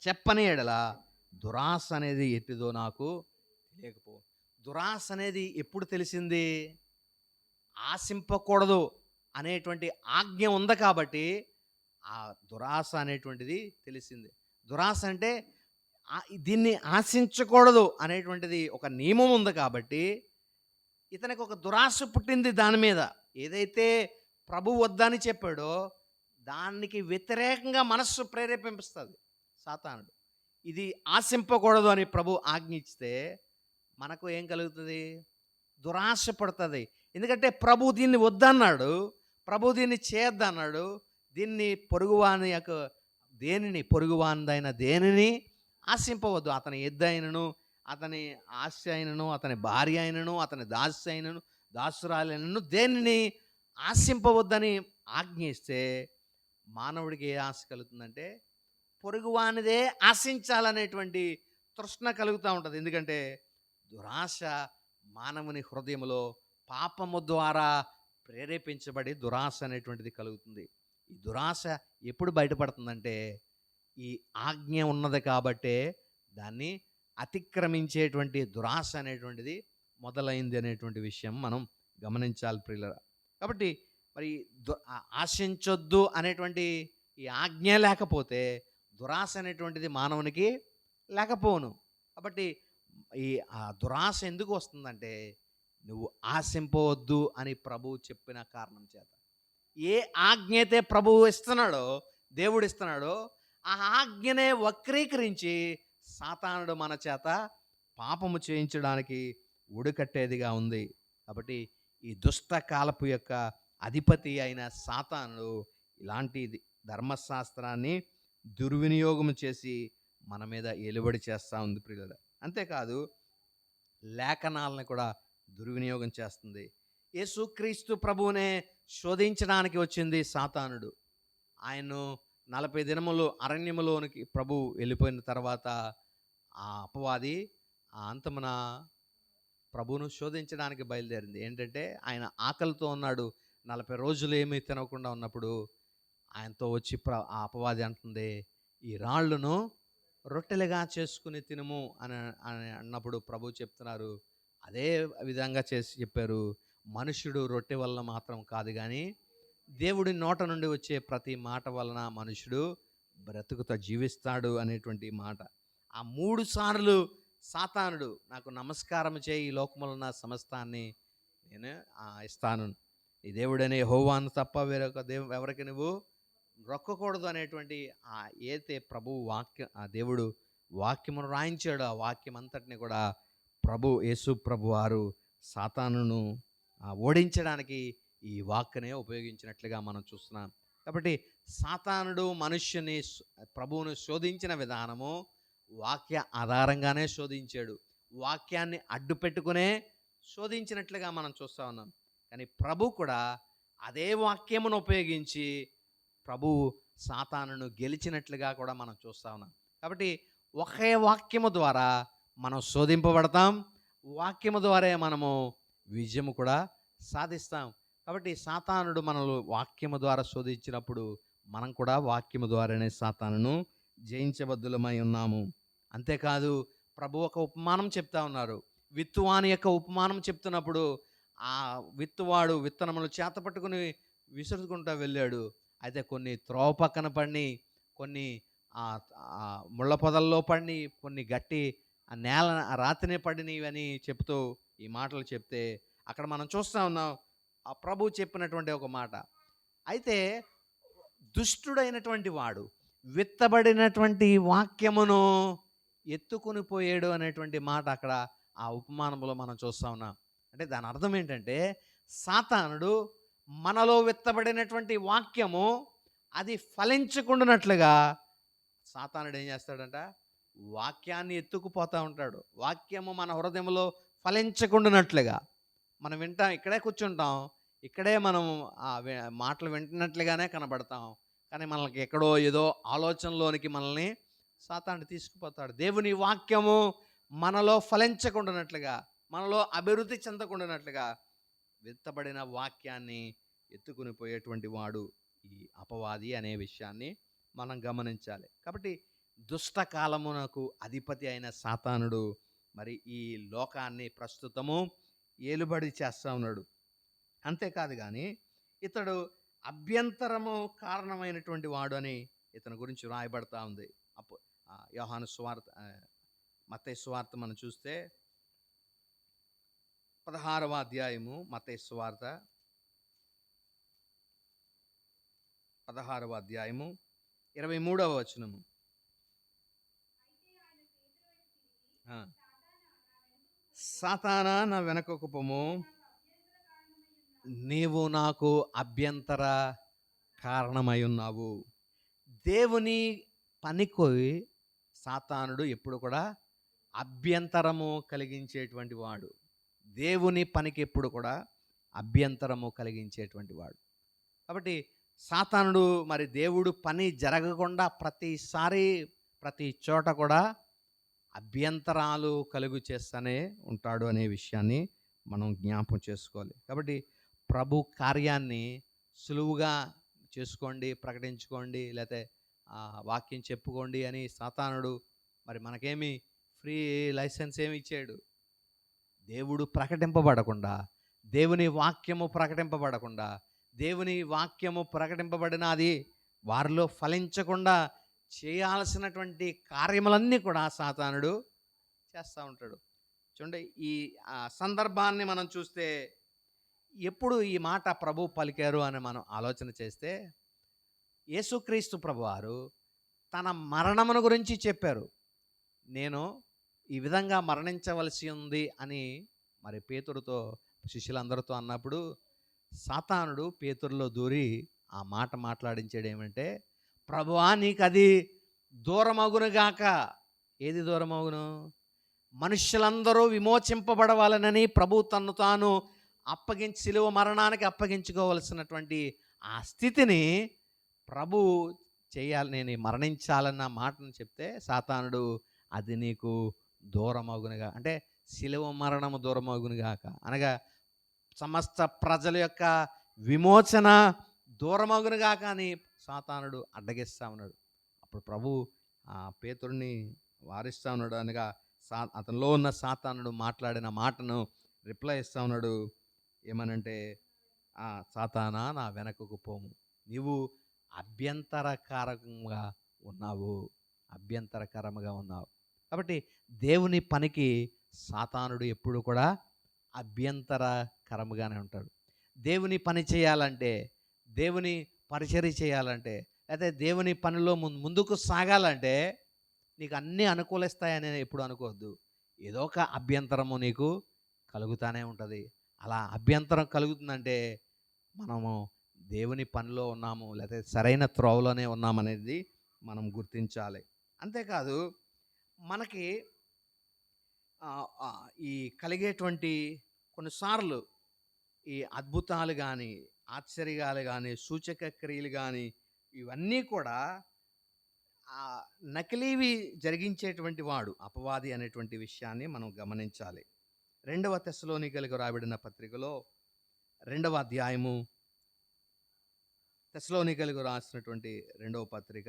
చెప్పని ఎడల దురాశ అనేది ఎట్టిదో నాకు తెలియకపోవు. దురాశ అనేది ఎప్పుడు తెలిసింది? ఆశింపకూడదు అనేటువంటి ఆజ్ఞ ఉంది కాబట్టి ఆ దురాశ అనేటువంటిది తెలిసింది. దురాశ అంటే దీన్ని ఆశించకూడదు అనేటువంటిది ఒక నియమం ఉంది కాబట్టి ఇతనికి ఒక దురాశ పుట్టింది దాని మీద. ఏదైతే ప్రభు వద్దని చెప్పాడో దానికి వ్యతిరేకంగా మనస్సు ప్రేరేపింపిస్తుంది సాతానుడు. ఇది ఆశింపకూడదు అని ప్రభు ఆజ్ఞ ఇస్తే మనకు ఏం కలుగుతుంది? దురాశ పడుతుంది. ఎందుకంటే ప్రభు దీన్ని వద్దన్నాడు, ప్రభు దీన్ని చేయొద్దన్నాడు. దీన్ని పొరుగువాని యొక్క పొరుగువానిదైన దేనిని ఆశింపవద్దు. అతని ఎద్దు అయినను, అతని ఆస్తి అయినను, అతని భార్య అయినను, అతని దాసి అయినను, దాసురాలైనను దేనిని ఆశింపవద్దని ఆజ్ఞ ఇస్తే మానవుడికి ఏ ఆశ కలుగుతుందంటే పొరుగువానిదే ఆశించాలనేటువంటి తృష్ణ కలుగుతూ ఉంటుంది. ఎందుకంటే దురాశ మానవుని హృదయంలో పాపము ద్వారా ప్రేరేపించబడి దురాశ అనేటువంటిది కలుగుతుంది. ఈ దురాశ ఎప్పుడు బయటపడుతుందంటే ఈ ఆజ్ఞ ఉన్నది కాబట్టే దాన్ని అతిక్రమించేటువంటి దురాశ అనేటువంటిది మొదలైంది అనేటువంటి విషయం మనం గమనించాలి ప్రియులారా. కాబట్టి మరి ఆశించొద్దు అనేటువంటి ఈ ఆజ్ఞ లేకపోతే దురాశ అనేటువంటిది మానవునికి లేకపోను. కాబట్టి ఈ దురాశ ఎందుకు వస్తుందంటే నువ్వు ఆశింపవద్దు అని ప్రభువు చెప్పిన కారణం చేత. ఏ ఆజ్ఞ అయితే ప్రభువు ఇస్తున్నాడో, దేవుడు ఇస్తున్నాడో ఆ ఆజ్ఞనే వక్రీకరించి సాతానుడు మన చేత పాపము చేయించడానికి ఉడికట్టేదిగా ఉంది. కాబట్టి ఈ దుష్ట కాలపు యొక్క అధిపతి అయిన సాతానుడు ఇలాంటి ధర్మశాస్త్రాన్ని దుర్వినియోగం చేసి మన మీద ఏలుబడి చేస్తూ ఉంది ప్రియులారా. అంతేకాదు లేఖనాలను కూడా దుర్వినియోగం చేస్తుంది. యేసుక్రీస్తు ప్రభువునే శోధించడానికి వచ్చింది సాతానుడు. ఆయన్ను 40 దినములు అరణ్యములోనికి ప్రభు వెళ్ళిపోయిన తర్వాత ఆ అపవాది ఆ అంతమున ప్రభువును శోధించడానికి బయలుదేరింది. ఏంటంటే ఆయన ఆకలితో ఉన్నాడు. 40 రోజులు ఏమీ తినకుండా ఉన్నప్పుడు ఆయనతో వచ్చి ఆ అపవాది అంటుంది, ఈ రాళ్ళను రొట్టెలుగా చేసుకుని తినుము అని అని అన్నప్పుడు ప్రభు చెప్తున్నారు, అదే విధంగా చేసి చెప్పారు. మనుష్యుడు రొట్టె వలన మాత్రం కాదు కానీ దేవుడి నోట నుండి వచ్చే ప్రతి మాట వలన మనుషుడు బ్రతుకుతో జీవిస్తాడు అనేటువంటి మాట. ఆ 3 సార్లు సాతానుడు నాకు నమస్కారం చేయి, ఈ లోకములో ఉన్న సమస్తాన్ని నేను ఇస్తాను, ఈ దేవుడనే యెహోవాను తప్ప వేరొక ఎవరికి నువ్వు రొక్కకూడదు అనేటువంటి ఏతే ప్రభు వాక్యం, ఆ దేవుడు వాక్యమును రాయించాడు. ఆ వాక్యం అంతటిని కూడా యేసు ప్రభు వారు సాతానును ఓడించడానికి ఈ వాక్కునే ఉపయోగించినట్లుగా మనం చూస్తున్నాం. కాబట్టి సాతానుడు మనుష్యుని ప్రభువును శోధించిన విధానము వాక్య ఆధారంగానే శోధించాడు. వాక్యాన్ని అడ్డు పెట్టుకునే శోధించినట్లుగా మనం చూస్తూ ఉన్నాం. కానీ ప్రభు కూడా అదే వాక్యమును ఉపయోగించి ప్రభు సాతానును గెలిచినట్లుగా కూడా మనం చూస్తూ ఉన్నాం. కాబట్టి ఒకే వాక్యము ద్వారా మనం శోధింపబడతాం, వాక్యము ద్వారా మనము విజయము కూడా సాధిస్తాం. కాబట్టి సాతానుడు మనల్ని వాక్యము ద్వారా శోధించినప్పుడు మనం కూడా వాక్యము ద్వారానే సాతానును జయించబద్దులమై ఉన్నాము. అంతేకాదు ప్రభు ఒక ఉపమానం చెప్తా ఉన్నారు. విత్తువాని యొక్క ఉపమానం చెప్తున్నప్పుడు ఆ విత్తువాడు విత్తనములు చేతపట్టుకుని విసురుకుంటూ వెళ్ళాడు. అయితే కొన్ని త్రోవ పక్కన పడి, కొన్ని ముళ్ళ పొదల్లో పడి, కొన్ని గట్టి నేల రాతినే పడినవి అని చెప్తూ ఈ మాటలు చెప్తే అక్కడ మనం చూస్తూ ఉన్నాం ఆ ప్రభు చెప్పినటువంటి ఒక మాట. అయితే దుష్టుడైనటువంటి వాడు విత్తబడినటువంటి వాక్యమును ఎత్తుకుని పోయాడు అనేటువంటి మాట అక్కడ ఆ ఉపమానంలో మనం చూస్తూ ఉన్నాం. అంటే దాని అర్థం ఏంటంటే సాతానుడు మనలో విత్తబడినటువంటి వాక్యము అది ఫలించకుండానట్లుగా సాతానుడు ఏం చేస్తాడంట, వాక్యాన్ని ఎత్తుకుపోతూ ఉంటాడు. వాక్యము మన హృదయంలో ఫలించకుండానట్లుగా మనం వింటాం, ఇక్కడే కూర్చుంటాం, ఇక్కడే మనం మాటలు వింటున్నట్లుగానే కనబడతాం. కానీ మనకి ఎక్కడో ఏదో ఆలోచనలోనికి మనల్ని సాతానుడు తీసుకుపోతాడు. దేవుని వాక్యము మనలో ఫలించకుండానట్లుగా, మనలో అభివృద్ధి చెందకుండానట్లుగా విత్తబడిన వాక్యాన్ని ఎత్తుకుని పోయేటువంటి వాడు ఈ అపవాది అనే విషయాన్ని మనం గమనించాలి. కాబట్టి దుష్టకాలమునకు అధిపతి అయిన సాతానుడు మరి ఈ లోకాన్ని ప్రస్తుతము ఏలుబడి చేస్తూ ఉన్నాడు. అంతేకాదు కానీ ఇతడు అభ్యంతరము కారణమైనటువంటి వాడు అని ఇతని గురించి రాయబడతా ఉంది. యోహాను సువార్త, మత్తయి సువార్త మనం చూస్తే 16వ అధ్యాయము, మత్తయి సువార్త 16వ అధ్యాయము 23వ వచనము. సాతానా నా వెనకకు పొమ్ము, నీవు నాకు అభ్యంతర కారణమై ఉన్నావు. దేవుని పనికి సాతానుడు ఎప్పుడు కూడా అభ్యంతరము కలిగించేటువంటి వాడు. దేవుని పనికి ఎప్పుడు కూడా అభ్యంతరము కలిగించేటువంటి వాడు. కాబట్టి సాతానుడు మరి దేవుడు పని జరగకుండా ప్రతిసారి ప్రతి చోట కూడా అభ్యంతరాలు కలుగు చేస్తూనే ఉంటాడు అనే విషయాన్ని మనం జ్ఞాపకం చేసుకోవాలి. కాబట్టి ప్రభు కార్యాన్ని సులువుగా చేసుకోండి, ప్రకటించుకోండి, లేకపోతే వాక్యం చెప్పుకోండి అని సాతానుడు మరి మనకేమి ఫ్రీ లైసెన్స్ ఏమి ఇచ్చాడు? దేవుడు ప్రకటింపబడకుండా, దేవుని వాక్యము ప్రకటింపబడకుండా, దేవుని వాక్యము ప్రకటింపబడినది వారిలో ఫలించకుండా చేయాల్సినటువంటి కార్యములన్నీ కూడా సాతానుడు చేస్తూ ఉంటాడు. చూడండి, ఈ సందర్భాన్ని మనం చూస్తే ఎప్పుడు ఈ మాట ప్రభు పలికారు అని మనం ఆలోచన చేస్తే యేసుక్రీస్తు ప్రభువారు తన మరణమును గురించి చెప్పారు. నేను ఈ విధంగా మరణించవలసి ఉంది అని మరి పేతురుతో, శిష్యులందరితో అన్నప్పుడు సాతానుడు పేతురులో దూరి ఆ మాట మాట్లాడించాడు. ఏమంటే, ప్రభువా నీకు అది దూరమగునుగాక. ఏది దూరమగును? మనుష్యులందరూ విమోచింపబడవాలనని ప్రభు తన్ను తాను సిలువ మరణానికి అప్పగించుకోవలసినటువంటి ఆ స్థితిని ప్రభు చేయాలి, నేను మరణించాలన్న మాటను చెప్తే సాతానుడు అది నీకు దూరమగునుగా, అంటే సిలువ మరణము దూరమగునుగాక అనగా సమస్త ప్రజల యొక్క విమోచన దూరమగునుగాక అని సాతానుడు అడ్డగిస్తా ఉన్నాడు. అప్పుడు ప్రభు ఆ పేతుడిని వారిస్తా ఉన్నాడు. అనగా అతనిలో ఉన్న సాతానుడు మాట్లాడిన మాటను రిప్లై ఇస్తా ఉన్నాడు. ఏమనంటే, సాతానా నా వెనకకు పోము, నీవు అభ్యంతరకరంగా ఉన్నావు. కాబట్టి దేవుని పనికి సాతానుడు ఎప్పుడు కూడా అభ్యంతరకరముగానే ఉంటాడు. దేవుని పని చేయాలంటే, దేవుని పరిచర్య చేయాలంటే, అయితే దేవుని పనిలో ముందుకు సాగాలంటే నీకు అన్నీ అనుకూలిస్తాయని ఎప్పుడు అనుకోవద్దు. ఏదో ఒక అభ్యంతరము నీకు కలుగుతూనే ఉంటుంది. అలా అభ్యంతరం కలుగుతుందంటే మనము దేవుని పనిలో ఉన్నాము, లేకపోతే సరైన త్రోవలోనే ఉన్నామనేది మనం గుర్తించాలి. అంతేకాదు మనకి ఈ కలిగేటువంటి కొన్నిసార్లు ఈ అద్భుతాలు కానీ, ఆశ్చర్యాలు కానీ, సూచక క్రియలు కానీ, ఇవన్నీ కూడా నకిలీవి జరిగించేటువంటి వాడు అపవాది అనేటువంటి విషయాన్ని మనం గమనించాలి. 2వ తెస్సలోనికలకు రాయబడిన పత్రికలో 2వ అధ్యాయము, తెస్సలోనికలకు రాసినటువంటి 2వ పత్రిక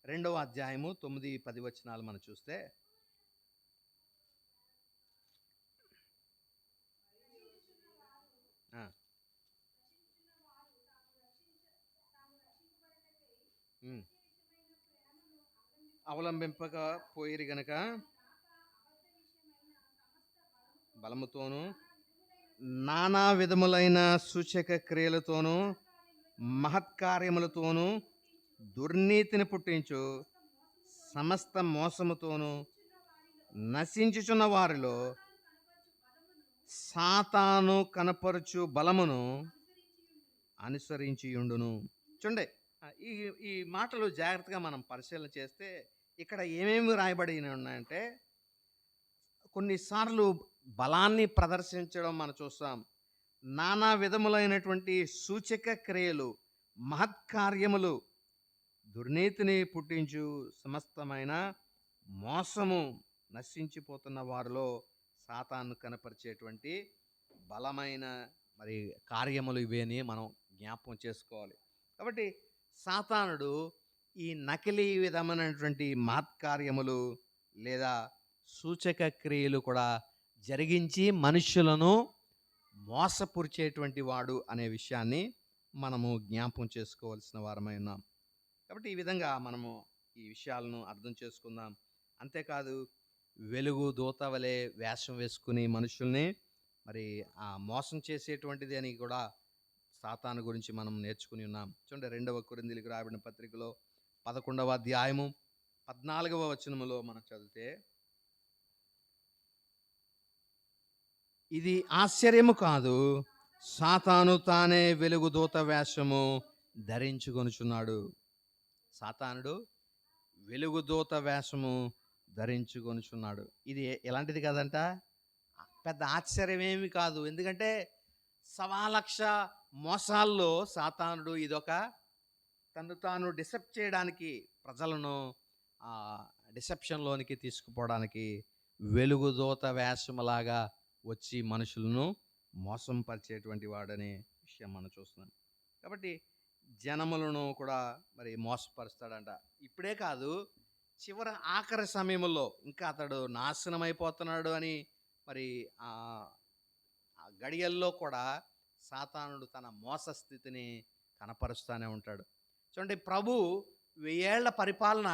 2వ అధ్యాయము 9, 10 వచనాలు మనం చూస్తే, అవలంబింపకపోయిరి గనక బలముతోనూ నానా విధములైన సూచక క్రియలతోనూ మహత్కార్యములతోనూ దుర్నీతిని పుట్టించు సమస్త మోసముతోనూ నశించుచున్న వారిలో సాతాను కనపరుచు బలమును అనుసరించియుండును. చూడండి, ఈ మాటలు జాగ్రత్తగా మనం పరిశీలన చేస్తే ఇక్కడ ఏమేమి రాయబడి ఉన్నాయంటే, కొన్నిసార్లు బలాన్ని ప్రదర్శించడం మనం చూస్తాం. నానా విధములైనటువంటి సూచక క్రియలు, మహత్కార్యములు, దుర్నీతిని పుట్టించు సమస్తమైన మోసము, నశించిపోతున్న వారిలో సాతాను కనపరిచేటువంటి బలమైన మరి కార్యములు ఇవేని మనం జ్ఞాపకం చేసుకోవాలి. కాబట్టి సాతానుడు ఈ నకిలీ విధమైనటువంటి మహత్కార్యములు లేదా సూచక క్రియలు కూడా జరిగించి మనుష్యులను మోసపురిచేటువంటి వాడు అనే విషయాన్ని మనము జ్ఞాపకం చేసుకోవాల్సిన వారమై ఉన్నాం. కాబట్టి ఈ విధంగా మనము ఈ విషయాలను అర్థం చేసుకుందాం. అంతేకాదు, వెలుగు దూత వలె వేషం వేసుకుని మనుషుల్ని మరి మోసం చేసేటువంటిది అని కూడా సాతాను గురించి మనం నేర్చుకుని ఉన్నాం. చూడండి, 2వ కొరింథీయులకు రాయబడిన పత్రికలో 11వ అధ్యాయము 14వ వచనములో మనం చదివితే, ఇది ఆశ్చర్యము కాదు, సాతాను తానే వెలుగు దూత వేషము ధరించుకొనుచున్నాడు. సాతానుడు వెలుగు దూత వేషము ధరించుకొనుచున్నాడు. ఇది ఎలాంటిది కాదంట, పెద్ద ఆశ్చర్యమేమి కాదు. ఎందుకంటే 1,00,000 మోసాల్లో సాతానుడు ఇదొక తను తాను డిసెప్ట్ చేయడానికి, ప్రజలను డిసెప్షన్లోనికి తీసుకుపోవడానికి వెలుగుదూత వేషములాగా వచ్చి మనుషులను మోసం పరిచేటువంటి వాడనే విషయం మనం చూస్తున్నాం. కాబట్టి జనములను కూడా మరి మోసపరుస్తాడంట. ఇప్పుడే కాదు, ఆఖరి సమయంలో ఇంకా అతడు నాశనం అయిపోతున్నాడు అని మరి ఆ గడియల్లో కూడా సాతానుడు తన మోస స్థితిని కనపరుస్తూనే ఉంటాడు. చూడండి, ప్రభు 1000 ఏళ్ల పరిపాలన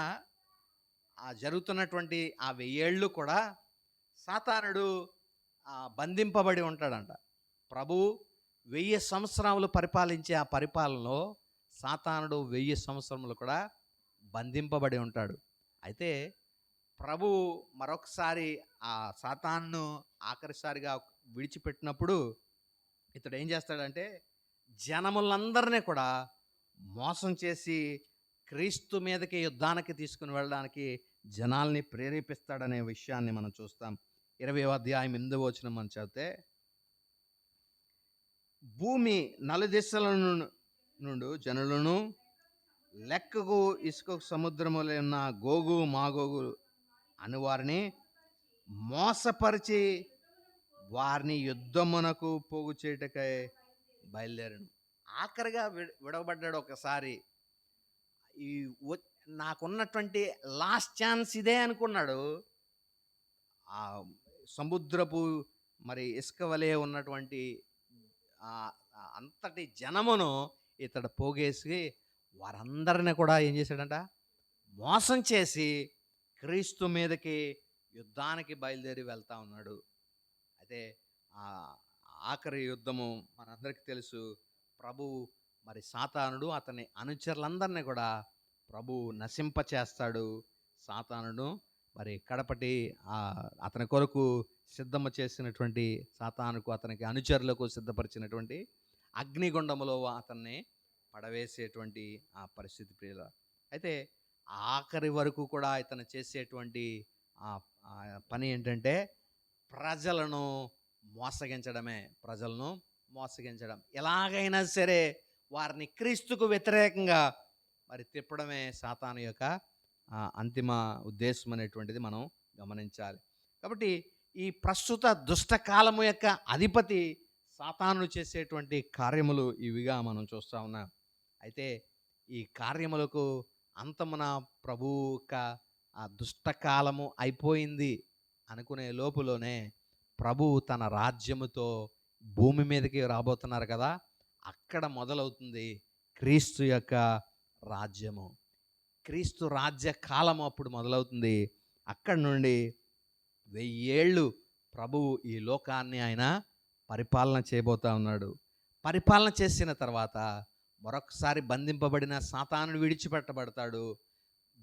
జరుగుతున్నటువంటి ఆ 1000 ఏళ్ళు కూడా సాతానుడు బంధింపబడి ఉంటాడంట. ప్రభు 1000 సంవత్సరాలు పరిపాలించే ఆ పరిపాలనలో సాతానుడు 1000 సంవత్సరములు కూడా బంధింపబడి ఉంటాడు. అయితే ప్రభు మరొకసారి ఆ సాతానును ఆఖరిసారిగా విడిచిపెట్టినప్పుడు ఇతడు ఏం చేస్తాడంటే, జనములందరినీ కూడా మోసం చేసి క్రీస్తు మీదకి యుద్ధానికి తీసుకుని వెళ్ళడానికి జనాల్ని ప్రేరేపిస్తాడనే విషయాన్ని మనం చూస్తాం. 20వ అధ్యాయం 8వ వచనం మనం చదివితే, భూమి నలుదిశల నుండి జనులను లెక్కకు ఇసుక సముద్రములో ఉన్న గోగు మాగోగు అని వారిని మోసపరిచి వారిని యుద్ధమునకు పోగు చేయుటకై బయలుదేరాను. ఆఖరిగా విడవబడ్డాడు ఒకసారి. ఈ నాకున్నటువంటి లాస్ట్ ఛాన్స్ ఇదే అనుకున్నాడు. ఆ సముద్రపు మరి ఇసుక వలె ఉన్నటువంటి అంతటి జనమును ఇతడు పోగేసి వారందరిని కూడా ఏం చేశాడంట, మోసం చేసి క్రీస్తు మీదకి యుద్ధానికి బయలుదేరి వెళ్తా ఉన్నాడు. అయితే ఆఖరి యుద్ధము మనందరికీ తెలుసు. ప్రభు మరి సాతానుడు అతని అనుచరులందరినీ కూడా ప్రభు నశింపచేస్తాడు. సాతానుడు మరి కడపటి అతని కొరకు సిద్ధము చేసినటువంటి సాతానుకు అతనికి అనుచరులకు సిద్ధపరిచినటువంటి అగ్నిగుండములో అతన్ని పడవేసేటువంటి ఆ పరిస్థితి ప్రియుల. అయితే ఆఖరి వరకు కూడా ఇతను చేసేటువంటి పని ఏంటంటే ప్రజలను మోసగించడం, ఎలాగైనా సరే వారిని క్రీస్తుకు వ్యతిరేకంగా మరి తిప్పడమే సాతాను యొక్క అంతిమ ఉద్దేశం అనేటువంటిది మనం గమనించాలి. కాబట్టి ఈ ప్రస్తుత దుష్టకాలము యొక్క అధిపతి సాతాను చేసేటువంటి కార్యములు ఇవిగా మనం చూస్తూ ఉన్నాం. అయితే ఈ కార్యములకు అంతమున ప్రభు యొక్క ఆ దుష్టకాలము అయిపోయింది అనుకునే లోపులోనే ప్రభు తన రాజ్యముతో భూమి మీదకి రాబోతున్నారు కదా, అక్కడ మొదలవుతుంది క్రీస్తు యొక్క రాజ్యము. క్రీస్తు రాజ్య కాలము అప్పుడు మొదలవుతుంది. అక్కడి నుండి 1000 ఏళ్ళు ప్రభువు ఈ లోకాన్ని ఆయన పరిపాలన చేయబోతా ఉన్నాడు. పరిపాలన చేసిన తర్వాత మరొకసారి బంధింపబడిన సాతానుడు విడిచిపెట్టబడతాడు.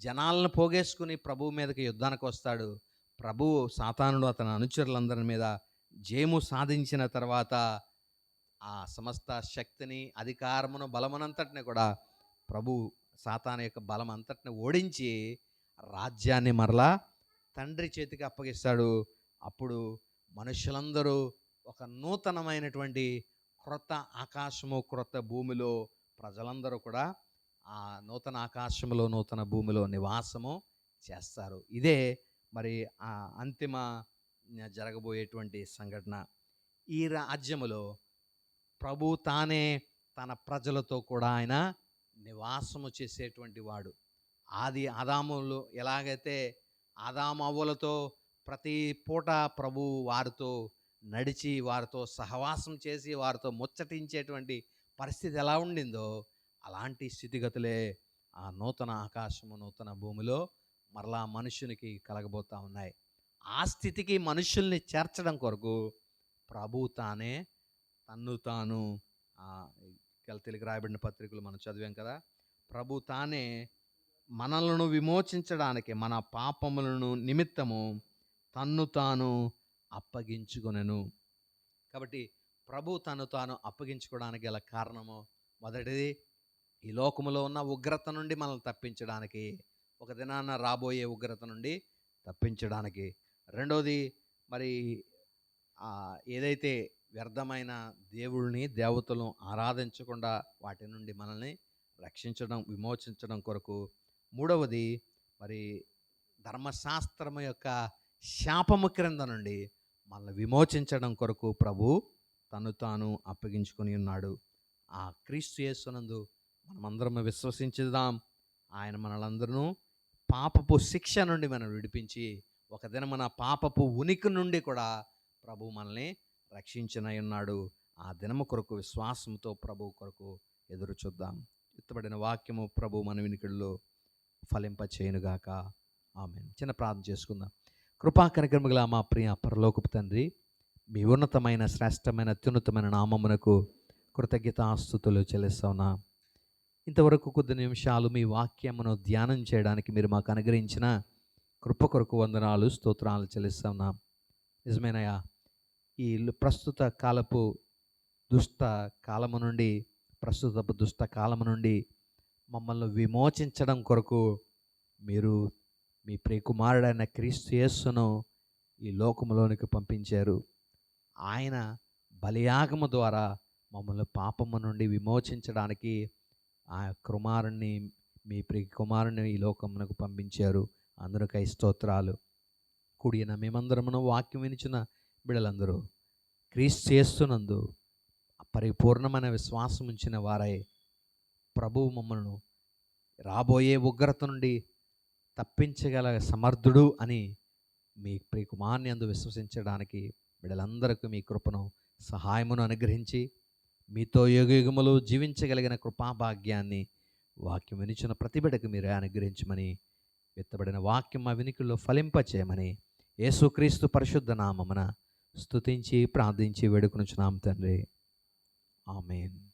జనాలను పోగేసుకుని ప్రభువు మీదకి యుద్ధానికి వస్తాడు. ప్రభువు సాతానుడు అతని అనుచరులందరి మీద జయము సాధించిన తర్వాత ఆ సమస్త శక్తిని, అధికారమును, బలమునంతటిని కూడా ప్రభు సాతాను యొక్క బలం అంతటిని ఓడించి రాజ్యాన్ని మరలా తండ్రి చేతికి అప్పగిస్తాడు. అప్పుడు మనుషులందరూ ఒక నూతనమైనటువంటి క్రొత్త ఆకాశము, క్రొత్త భూమిలో ప్రజలందరూ కూడా ఆ నూతన ఆకాశములో, నూతన భూమిలో నివాసము చేస్తారు. ఇదే మరి ఆ అంతిమ జరగబోయేటువంటి సంఘటన. ఈ రాజ్యములో ప్రభు తానే తన ప్రజలతో కూడా ఆయన నివాసము చేసేటువంటి వాడు. ఆదాములు ఎలాగైతే ఆదాము అవ్వలతో ప్రతి పూట ప్రభు వారితో నడిచి, వారితో సహవాసం చేసి, వారితో ముచ్చటించేటువంటి పరిస్థితి ఎలా ఉండిందో అలాంటి స్థితిగతులే ఆ నూతన ఆకాశము, నూతన భూమిలో మరలా మనుషునికి కలగబోతూ ఉన్నాయి. ఆ స్థితికి మనుషుల్ని చేర్చడం కొరకు ప్రభు తానే తన్ను తాను గలతీయులకు రాయబడిన పత్రికలు మనం చదివాం కదా, ప్రభు తానే మనలను విమోచించడానికి, మన పాపములను నిమిత్తము తన్ను తాను అప్పగించుకొనెను. కాబట్టి ప్రభు తను తాను అప్పగించుకోవడానికి గల కారణము మొదటిది ఈ లోకములో ఉన్న ఉగ్రత నుండి మనల్ని తప్పించడానికి, ఒక దినాన రాబోయే ఉగ్రత నుండి తప్పించడానికి. రెండోది మరి ఏదైతే వ్యర్థమైన దేవుళ్ళని, దేవతలను ఆరాధించకుండా వాటి నుండి మనల్ని రక్షించడం, విమోచించడం కొరకు. మూడవది మరి ధర్మశాస్త్రము యొక్క శాపము క్రింద నుండి మనల్ని విమోచించడం కొరకు ప్రభు తను తాను అప్పగించుకొని ఉన్నాడు. ఆ క్రీస్తు యేసునందు మనమందరం విశ్వసించుదాం. ఆయన మనలందరూ పాపపు శిక్ష నుండి మనం విడిపించి, ఒక దినం మన పాపపు ఉనికి నుండి కూడా ప్రభు మనల్ని రక్షించనై ఉన్నాడు. ఆ దినము కొరకు విశ్వాసంతో ప్రభు కొరకు ఎదురు చూద్దాం. ఎత్తబడిన వాక్యము ప్రభు మన వినికిడిలో ఫలింపచేయునుగాక. ఆమేన్. చిన్న ప్రార్థన చేసుకుందాం. కృపా కనికరముగల మా ప్రియ పరలోకపు తండ్రి, మీ ఉన్నతమైన, శ్రేష్టమైన, అత్యున్నతమైన నామమునకు కృతజ్ఞతాస్తుతులు చెల్లిస్తున్నా. ఇంతవరకు కొద్ది నిమిషాలు మీ వాక్యమును ధ్యానం చేయడానికి మీరు మాకు అనుగ్రహించిన కృప కొరకు వందనాలు, స్తోత్రాలు చెల్లిస్తున్నాం. నిజమేనయ్యా, ఈ ప్రస్తుత కాలపు దుష్ట కాలము నుండి మమ్మల్ని విమోచించడం కొరకు మీరు మీ ప్రియకుమారుడైన క్రీస్తు యేసును ఈ లోకంలోనికి పంపించారు. ఆయన బలియాగము ద్వారా మమ్మల్ని పాపము నుండి విమోచించడానికి ఆ కుమారుణ్ణి, మీ ప్రియ కుమారుని ఈ లోకమునకు పంపించారు. అందరికై స్తోత్రాలు. కూడిన మేమందరమును వాక్యం వినిచిన బిడ్డలందరూ క్రీస్తు యేసునందు పరిపూర్ణమైన విశ్వాసం ఉంచిన వారై ప్రభువు మమ్మల్ని రాబోయే ఉగ్రత నుండి తప్పించగల సమర్థుడు అని మీ ప్రియ కుమారుని యందు విశ్వసించడానికి బిడ్డలందరికీ మీ కృపను సహాయమును అనుగ్రహించి మీతో యుగయుగములు జీవించగలిగిన కృపాభాగ్యాన్ని వాక్యం వినిచిన ప్రతి బిడ్డకు మీరే అనుగ్రహించమని, విత్తబడిన వాక్యం మా వినికిల్లో ఫలింపచేయమని యేసుక్రీస్తు పరిశుద్ధ నామమున స్తుతించి ప్రార్థించి వేడుకొనుచున్నాం తండ్రి. ఆమేన్.